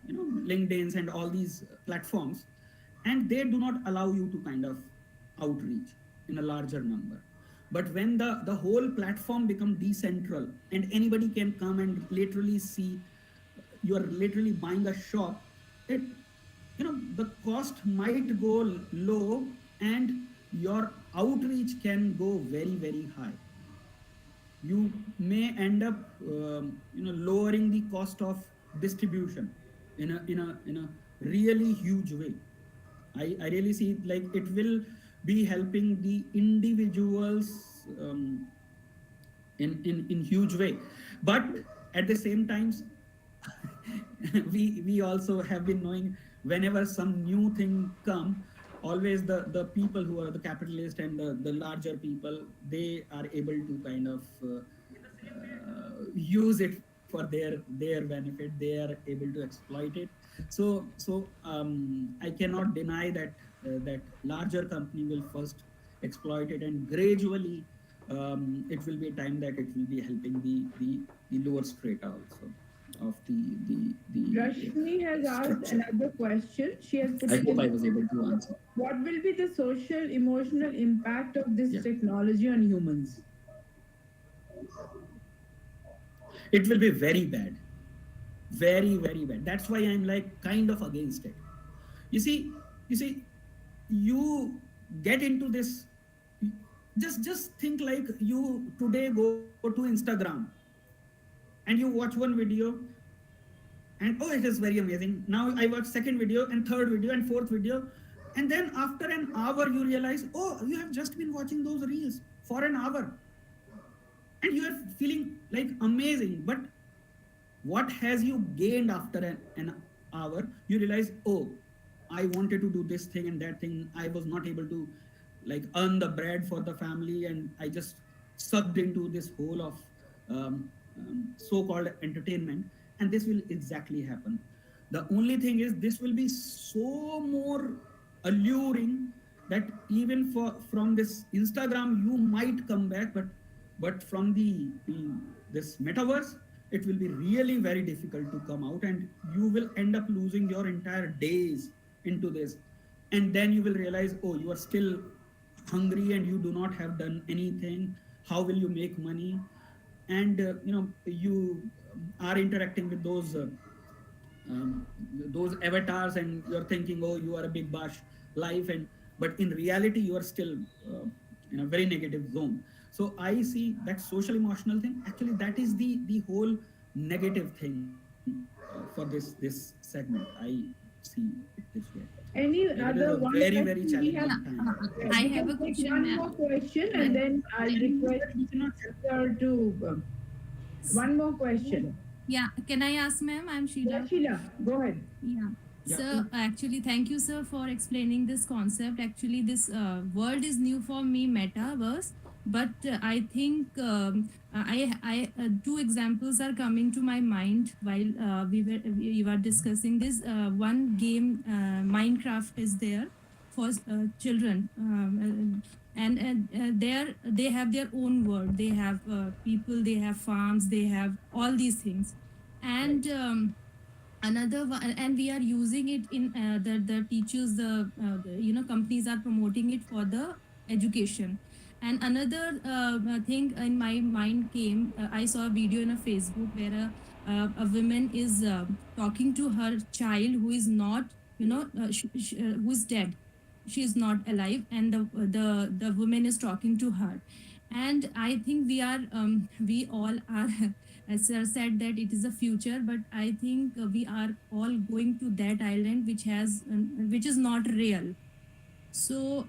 LinkedIn's and all these platforms, and they do not allow you to kind of outreach in a larger number. But when the whole platform becomes decentral and anybody can come and literally see, you are literally buying a shop, the cost might go low and your outreach can go very, very high. You may end up lowering the cost of distribution in a really huge way. I really see it like it will be helping the individuals in huge way. But at the same times, we also have been knowing whenever some new thing come, always the people who are the capitalists and the larger people, they are able to kind of use it for their benefit. They are able to exploit it. So I cannot deny that that larger company will first exploit it, and gradually it will be a time that it will be helping the lower strata also of the Rashmi has asked structure. another question. She has put I it hope in, I was able to answer. what will be the social emotional impact of this Yeah. technology on humans? It will be very bad, very, very bad. That's why I'm like kind of against it. You see, you get into this. Just think like you today go to Instagram and you watch one video and oh, it is very amazing. Now I watch second video and third video and fourth video, and then after an hour you realize, oh, you have just been watching those reels for an hour and you are feeling like amazing. But what has you gained after an hour? You realize, oh, I wanted to do this thing and that thing. I was not able to like earn the bread for the family, and I just sucked into this whole of so-called entertainment. And this will exactly happen. The only thing is this will be so more alluring that even from this Instagram you might come back, but from this metaverse it will be really very difficult to come out, and you will end up losing your entire days into this. And then you will realize, oh, you are still hungry and you do not have done anything. How will you make money? And you are interacting with those avatars, and you're thinking, oh, you are a big bash life, but in reality you are still in a very negative zone. So I see that social emotional thing, actually that is the whole negative thing for this segment. I see it this way. Any Like, it other is a one very question we have? challenging time. I We have can a take question. one more question and then I'll request sir to one more question. Yeah, can I ask, ma'am? I'm Sheila. Yeah, Sheila, go ahead. Yeah. Yeah. So actually, thank you, sir, for explaining this concept. Actually, this word is new for me, metaverse. But I think two examples are coming to my mind while we were discussing this. One game, Minecraft, is there for children, and they have their own world. They have people, they have farms, they have all these things, and. Another one, and we are using it in the teachers, the companies are promoting it for the education. And another thing in my mind came, I saw a video in a Facebook where a woman is talking to her child who is not, who is dead. She is not alive, and the woman is talking to her. And I think we all are as sir said that it is a future, but I think we are all going to that island which is not real. So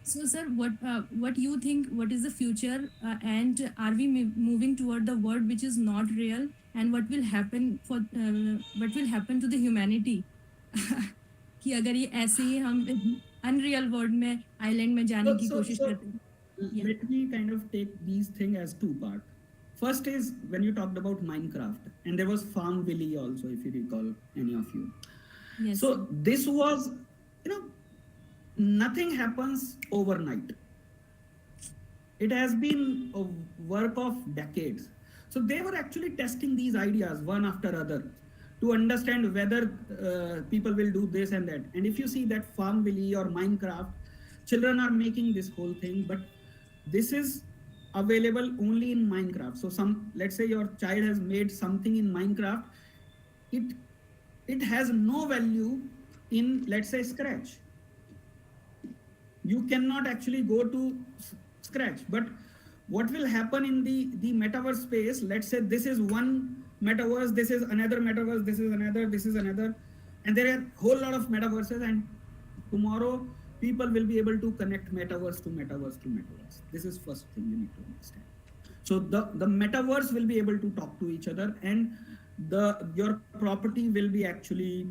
so sir, what you think, what is the future, and are we moving toward the world which is not real, and what will happen to the humanity कि अगर ये ऐसे ही हम unreal world में island में जाने की कोशिश करते हैं. Yeah. Let me kind of take these things as two parts. First is when you talked about Minecraft, and there was Farmville also, if you recall, any of you. Yes. So this was, nothing happens overnight. It has been a work of decades. So they were actually testing these ideas one after other to understand whether people will do this and that. And if you see that Farmville or Minecraft, children are making this whole thing, but this is available only in Minecraft. So let's say your child has made something in Minecraft, it has no value in, let's say, Scratch. You cannot actually go to Scratch. But what will happen in the metaverse space, let's say this is one metaverse, this is another metaverse, this is another, and there are a whole lot of metaverses, and tomorrow people will be able to connect metaverse to metaverse to metaverse. This is first thing you need to understand. So the metaverse will be able to talk to each other, and your property will be actually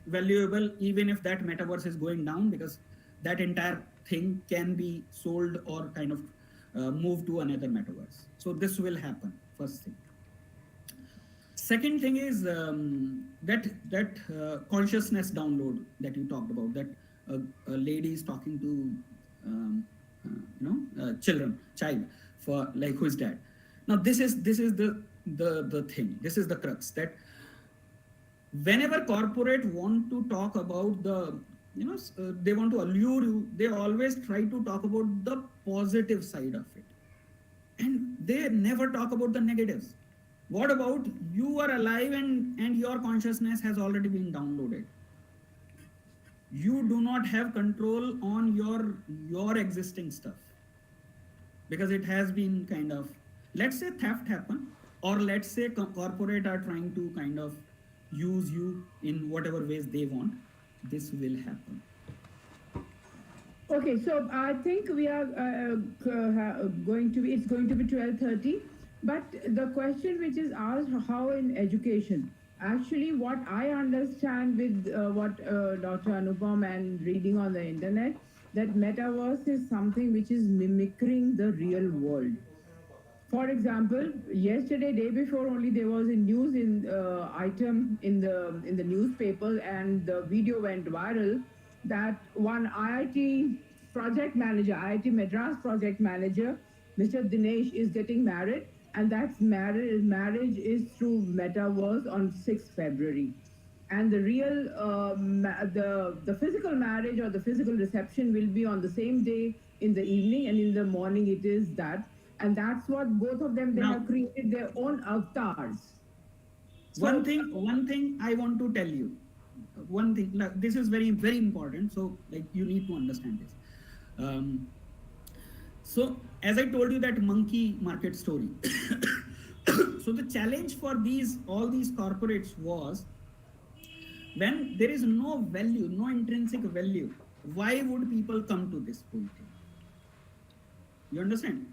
valuable even if that metaverse is going down, because that entire thing can be sold or kind of moved to another metaverse. So this will happen, first thing. Second thing is that consciousness download that you talked about, that a lady is talking to child for like who is dead. Now this is the thing. This is the crux, that whenever corporate want to talk about they want to allure you, they always try to talk about the positive side of it, and they never talk about the negatives. What about you are alive and your consciousness has already been downloaded? You do not have control on your existing stuff, because it has been kind of, let's say theft happen, or let's say corporate are trying to kind of use you in whatever ways they want. This will happen. Okay, so I think we are going to be 12:30, but the question which is asked, how in education? Actually, what I understand with what Dr. Anupam and reading on the internet, that metaverse is something which is mimicking the real world. For example, yesterday, day before only, there was a news item in the newspaper, and the video went viral, that one IIT project manager, IIT Madras project manager, Mr. Dinesh, is getting married, and that marriage is through metaverse on 6th February. And the real, the physical marriage or the physical reception will be on the same day in the evening, and in the morning it is that. And that's what both of them, they have created their own avatars. So, one thing I want to tell you, one thing, like, this is very, very important. So like you need to understand this. So as I told you that monkey market story, so the challenge for all these corporates was When there is no value, no intrinsic value, why would people come to this whole thing? You understand?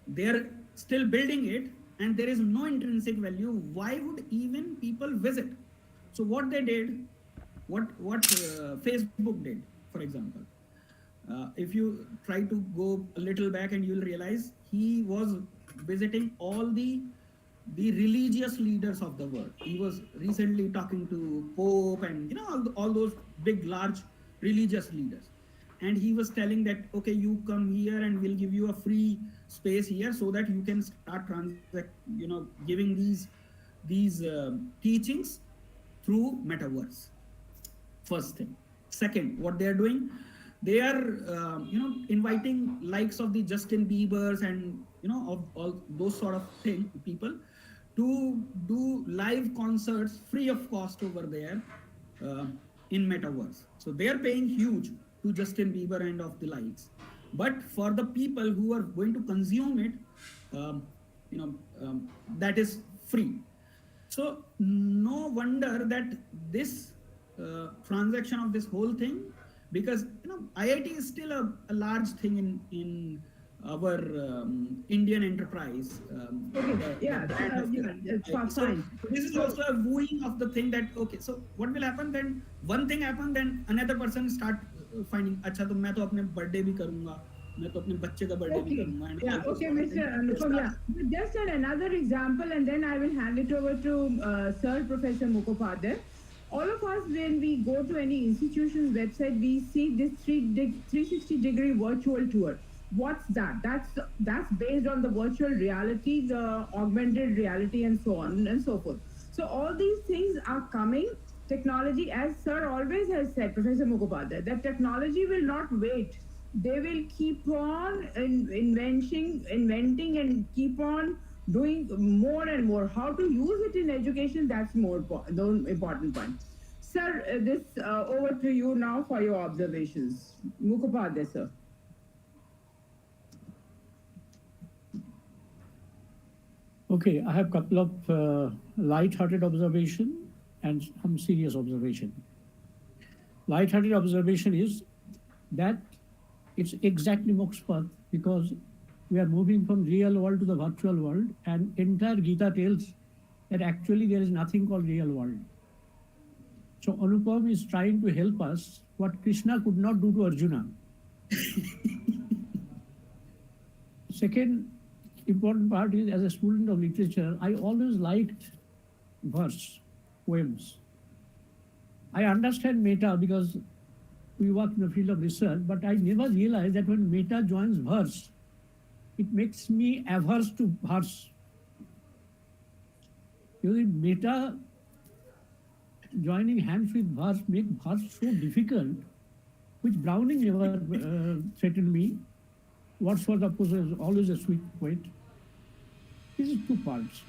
They're still building it and there is no intrinsic value. Why would even people visit? So what they did, what Facebook did, for example, if you try to go a little back and you'll realize he was visiting all the religious leaders of the world. He was recently talking to Pope and all those big large religious leaders, and he was telling that, okay, you come here and we'll give you a free space here so that you can start giving these teachings through metaverse. First thing. Second, what they are doing, they are inviting likes of the Justin Biebers and of all those sort of people to do live concerts free of cost over there in metaverse. So they are paying huge to Justin Bieber and of the likes, but for the people who are going to consume it, that is free. So no wonder that this transaction of this whole thing, because IIT is still a large thing in our Indian enterprise. So this is also a wooing of the thing that, okay, so what will happen then? One thing happen, then another person start finding, अच्छा तो मैं तो अपने birthday भी करूँगा, मैं तो अपने बच्चे का birthday भी करूँगा. Yeah, okay, Mr. Anupam. Yeah, just another example, and then I will hand it over to Sir Professor Mukhopadhyay. All of us, when we go to any institution's website, we see this 360-degree virtual tour. What's that? That's based on the virtual reality, the augmented reality, and so on and so forth. So all these things are coming. Technology, as Sir always has said, Professor Mukhopadhyay, that technology will not wait. They will keep on inventing and keep on doing more and more. How to use it in education, that's more the important point. Sir, this over to you now for your observations. Mukhopadhyay, sir. Okay, I have a couple of light-hearted observation and some serious observation. Light-hearted observation is that it's exactly Moksha path, because we are moving from real world to the virtual world, and entire Gita tells that actually there is nothing called real world. So Anupam is trying to help us what Krishna could not do to Arjuna. Second important part is, as a student of literature, I always liked verse, poems. I understand meta because we work in the field of research, but I never realized that when meta joins verse, it makes me averse to verse. Because meta joining hands with verse make verse so difficult, which Browning never threatened me. Wordsworth, of course, is always a sweet poet. This is two parts.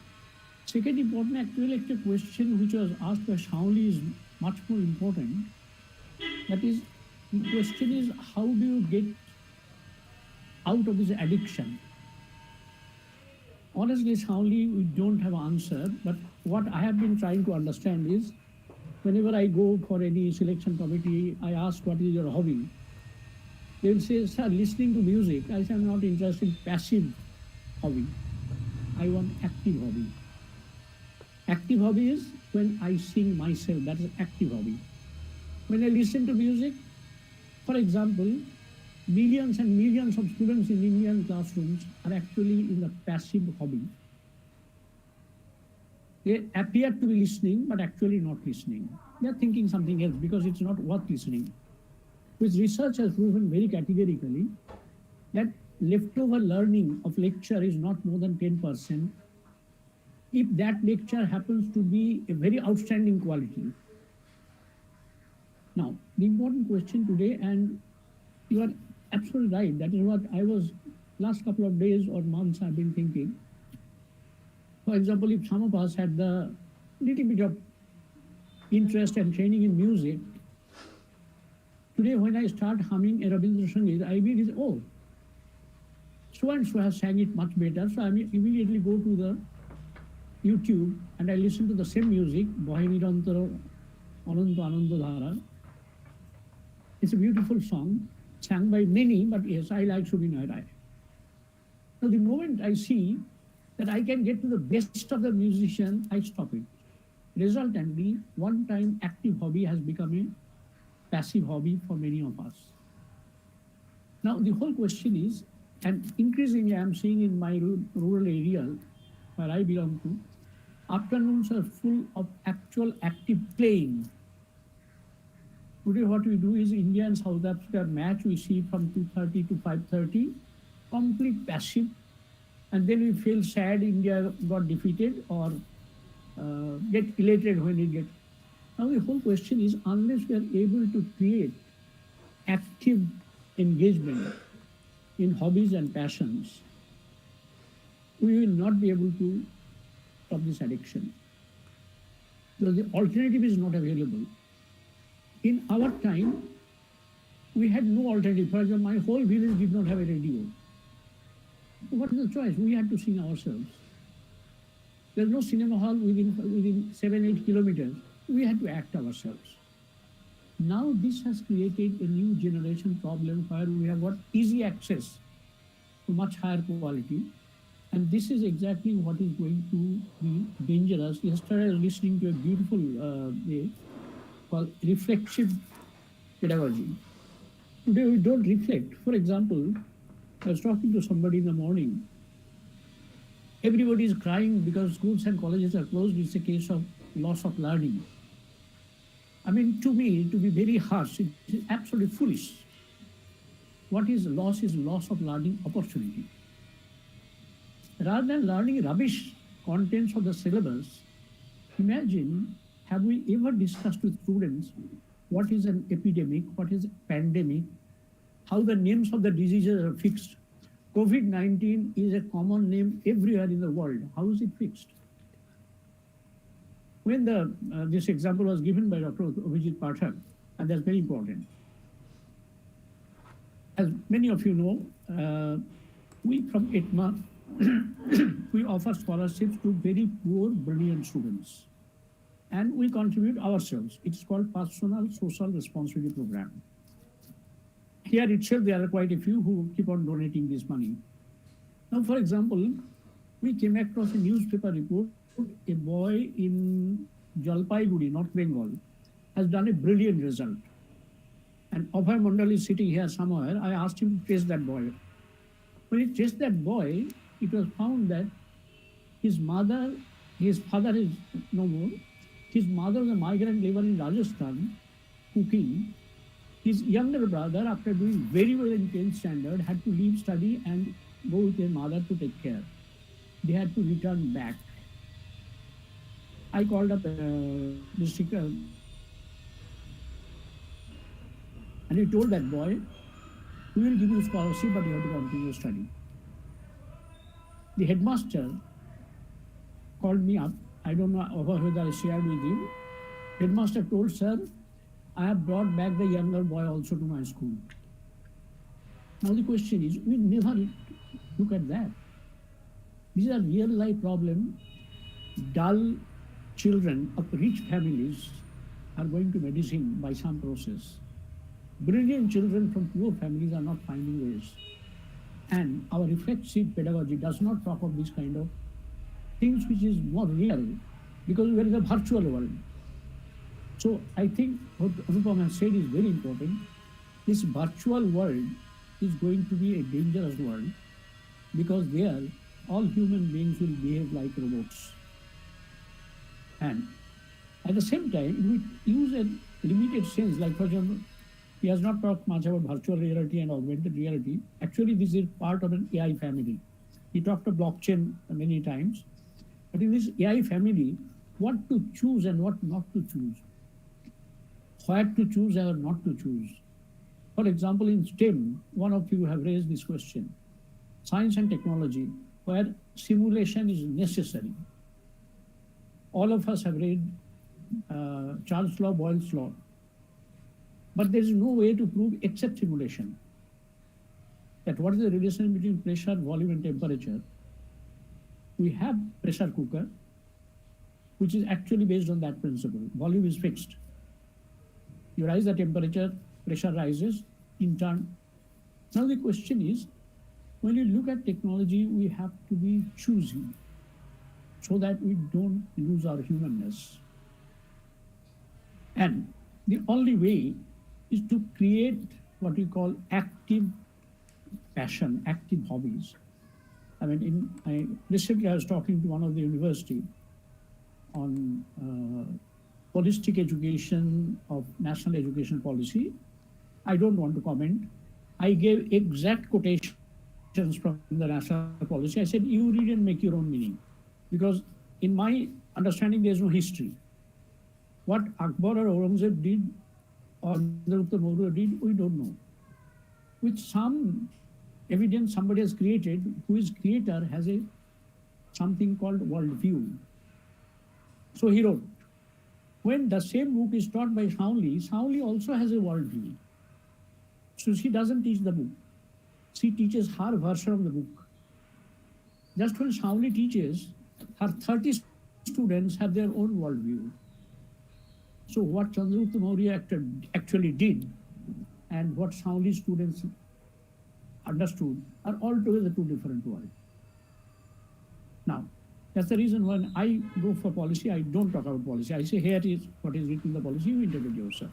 Second important, actually, a question which was asked by Shauli is much more important. That is, the question is, how do you get out of this addiction? Honestly, Shauli, we don't have an answer, but what I have been trying to understand is, whenever I go for any selection committee, I ask, what is your hobby? They will say, sir, listening to music. I say, I'm not interested in passive hobby. I want active hobby. Active hobby is when I sing myself, that is active hobby. When I listen to music, for example, millions and millions of students in Indian classrooms are actually in the passive hobby. They appear to be listening, but actually not listening. They are thinking something else because it's not worth listening. Which research has proven very categorically that leftover learning of lecture is not more than 10%. If that lecture happens to be a very outstanding quality. Now, the important question today, and you are absolutely right, that is what I was last couple of days or months I've been thinking. For example, if some of us had the little bit of interest and training in music, today when I start humming a Rabindra Sangeet, I immediately say, oh, so-and-so has sang it much better, so I immediately go to the YouTube and I listen to the same music, Bohemi Rantaro, Ananta Anandadhara. It's a beautiful song, sung by many, but yes, I like Subinoy Rai. So the moment I see that I can get to the best of the musician, I stop it. Resultantly, one-time active hobby has become a passive hobby for many of us. Now, the whole question is, and increasingly I'm seeing in my rural area where I belong to, afternoons are full of actual active playing. Today what we do is India and South Africa match, we see from 2:30 to 5:30, complete passive, and then we feel sad India got defeated or get elated when it gets. Now the whole question is, unless we are able to create active engagement in hobbies and passions, we will not be able to stop this addiction. Because the alternative is not available. In our time, we had no alternative. For example, my whole village did not have a radio. What is the choice? We had to sing ourselves. There's no cinema hall within 7-8 kilometers. We had to act ourselves. Now this has created a new generation problem where we have got easy access to much higher quality. And this is exactly what is going to be dangerous. Yesterday I was listening to a beautiful way called reflexive pedagogy. Today we don't reflect. For example, I was talking to somebody in the morning. Everybody is crying because schools and colleges are closed. It's a case of loss of learning. I mean, to me, to be very harsh, it is absolutely foolish. What is loss of learning opportunity. Rather than learning rubbish contents of the syllabus, imagine, have we ever discussed with students what is an epidemic, what is a pandemic, how the names of the diseases are fixed? COVID-19 is a common name everywhere in the world. How is it fixed? When this example was given by Dr. Abhijit Pathak, and that's very important. As many of you know, we from ETMA, we offer scholarships to very poor, brilliant students. And we contribute ourselves. It's called Personal Social Responsibility Program. Here itself, there are quite a few who keep on donating this money. Now, for example, we came across a newspaper report. A boy in Jalpaiguri, North Bengal, has done a brilliant result. And Abhay Mandal is sitting here somewhere. I asked him to trace that boy. When he traced that boy, it was found that his father is no more. His mother was a migrant labor in Rajasthan, cooking. His younger brother, after doing very well in 10th standard, had to leave study and go with his mother to take care. They had to return back. I called up district and he told that boy, we will give you scholarship, but you have to continue your study. The headmaster called me up. I don't know whether I shared with you. Headmaster told, sir, I have brought back the younger boy also to my school. Now the question is, we never look at that. These are real life problems. Dull children of rich families are going to medicine by some process. Brilliant children from poor families are not finding ways. And our reflexive pedagogy does not talk of this kind of things which is more real, because we are in a virtual world. So I think what Anupam has said is very important. This virtual world is going to be a dangerous world, because there all human beings will behave like robots. And at the same time, we use a limited sense, like for example, he has not talked much about virtual reality and augmented reality. Actually, this is part of an AI family. He talked of blockchain many times. But in this AI family, what to choose and what not to choose, where to choose or not to choose. For example, in STEM, one of you have raised this question, science and technology, where simulation is necessary. All of us have read Charles' law, Boyle's law. But there is no way to prove except simulation. That what is the relation between pressure, volume, and temperature? We have pressure cooker, which is actually based on that principle. Volume is fixed. You rise the temperature, pressure rises, in turn. Now the question is, when you look at technology, we have to be choosy so that we don't lose our humanness. And the only way is to create what we call active passion, active hobbies. I mean, recently I was talking to one of the university on holistic education of national education policy. I don't want to comment. I gave exact quotations from the national policy. I said, you read and make your own meaning. Because in my understanding, there's no history. What Akbar or Aurangzeb did or Chandragupta Maurya did, we don't know. With some evidence somebody has created, who is creator has a something called worldview. So he wrote, when the same book is taught by Shauli also has a worldview. So she doesn't teach the book. She teaches her version of the book. Just when Shauli teaches, her 30 students have their own worldview. So what Chandragupta Maurya actually did and what Shauli students understood are altogether two different worlds. Now, that's the reason when I go for policy, I don't talk about policy. I say, here is what is written in the policy, you interpret yourself.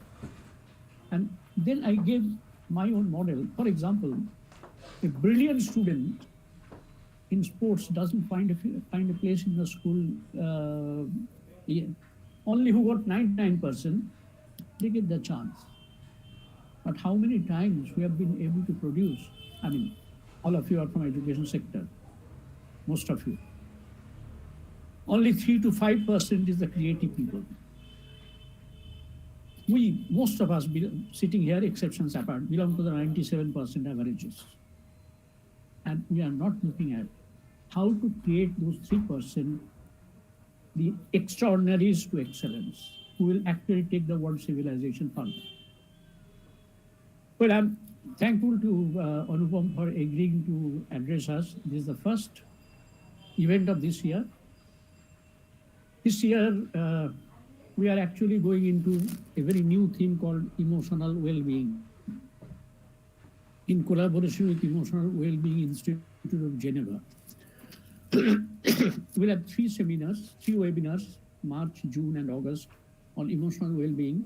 And then I gave my own model. For example, a brilliant student in sports doesn't find a place in the school. Only who got 99%, they get the chance. But how many times we have been able to produce? I mean, all of you are from education sector, most of you. Only 3 to 5% is the creative people. We, most of us sitting here, exceptions apart, belong to the 97% averages. And we are not looking at how to create those 3%, the extraordinaries to excellence, who will actually take the world civilization further. Well, I'm thankful to Anupam for agreeing to address us. This is the first event of this year. This year, we are actually going into a very new theme called emotional well-being, in collaboration with Emotional Well-being Institute of Geneva. We'll have 3 seminars, 3 webinars, March, June, and August, on emotional well-being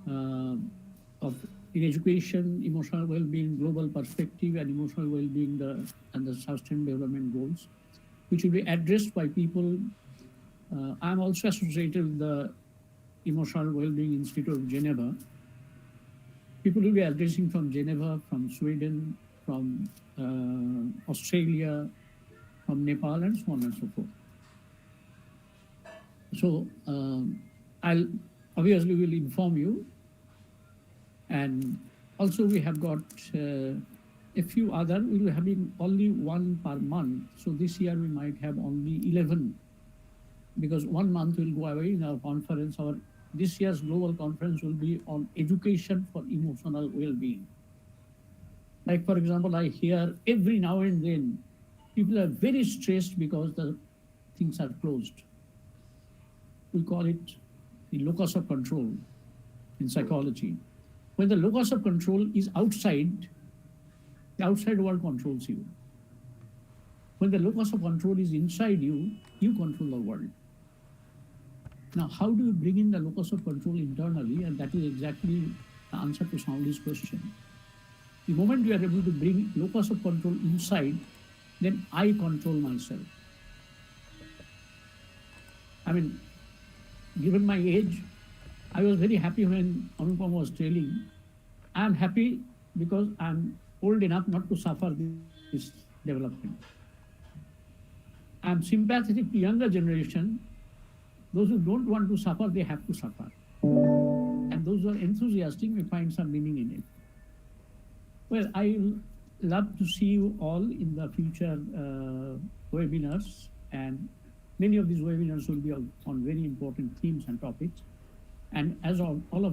in education, emotional well-being, global perspective, and emotional well-being and the sustainable development goals, which will be addressed by people. I'm also associated with the Emotional Well-being Institute of Geneva. People will be addressing from Geneva, from Sweden, from Australia, from Nepal, and so on and so forth. So I'll obviously will inform you. And also we have got a few other, we'll be having only 1 per month. So this year we might have only 11, because 1 month will go away in our conference. This year's global conference will be on education for emotional well-being. Like, for example, I hear every now and then, people are very stressed because the things are closed. We call it the locus of control in psychology. When the locus of control is outside, the outside world controls you. When the locus of control is inside you, you control the world. Now, how do you bring in the locus of control internally? And that is exactly the answer to Sauli's question. The moment you are able to bring locus of control inside, then I control myself. I mean, given my age, I was very happy when Anupam was telling, I'm happy because I'm old enough not to suffer this development. I'm sympathetic to younger generation. Those who don't want to suffer, they have to suffer. And those who are enthusiastic may find some meaning in it. Well, I love to see you all in the future webinars, and many of these webinars will be on very important themes and topics. And as all of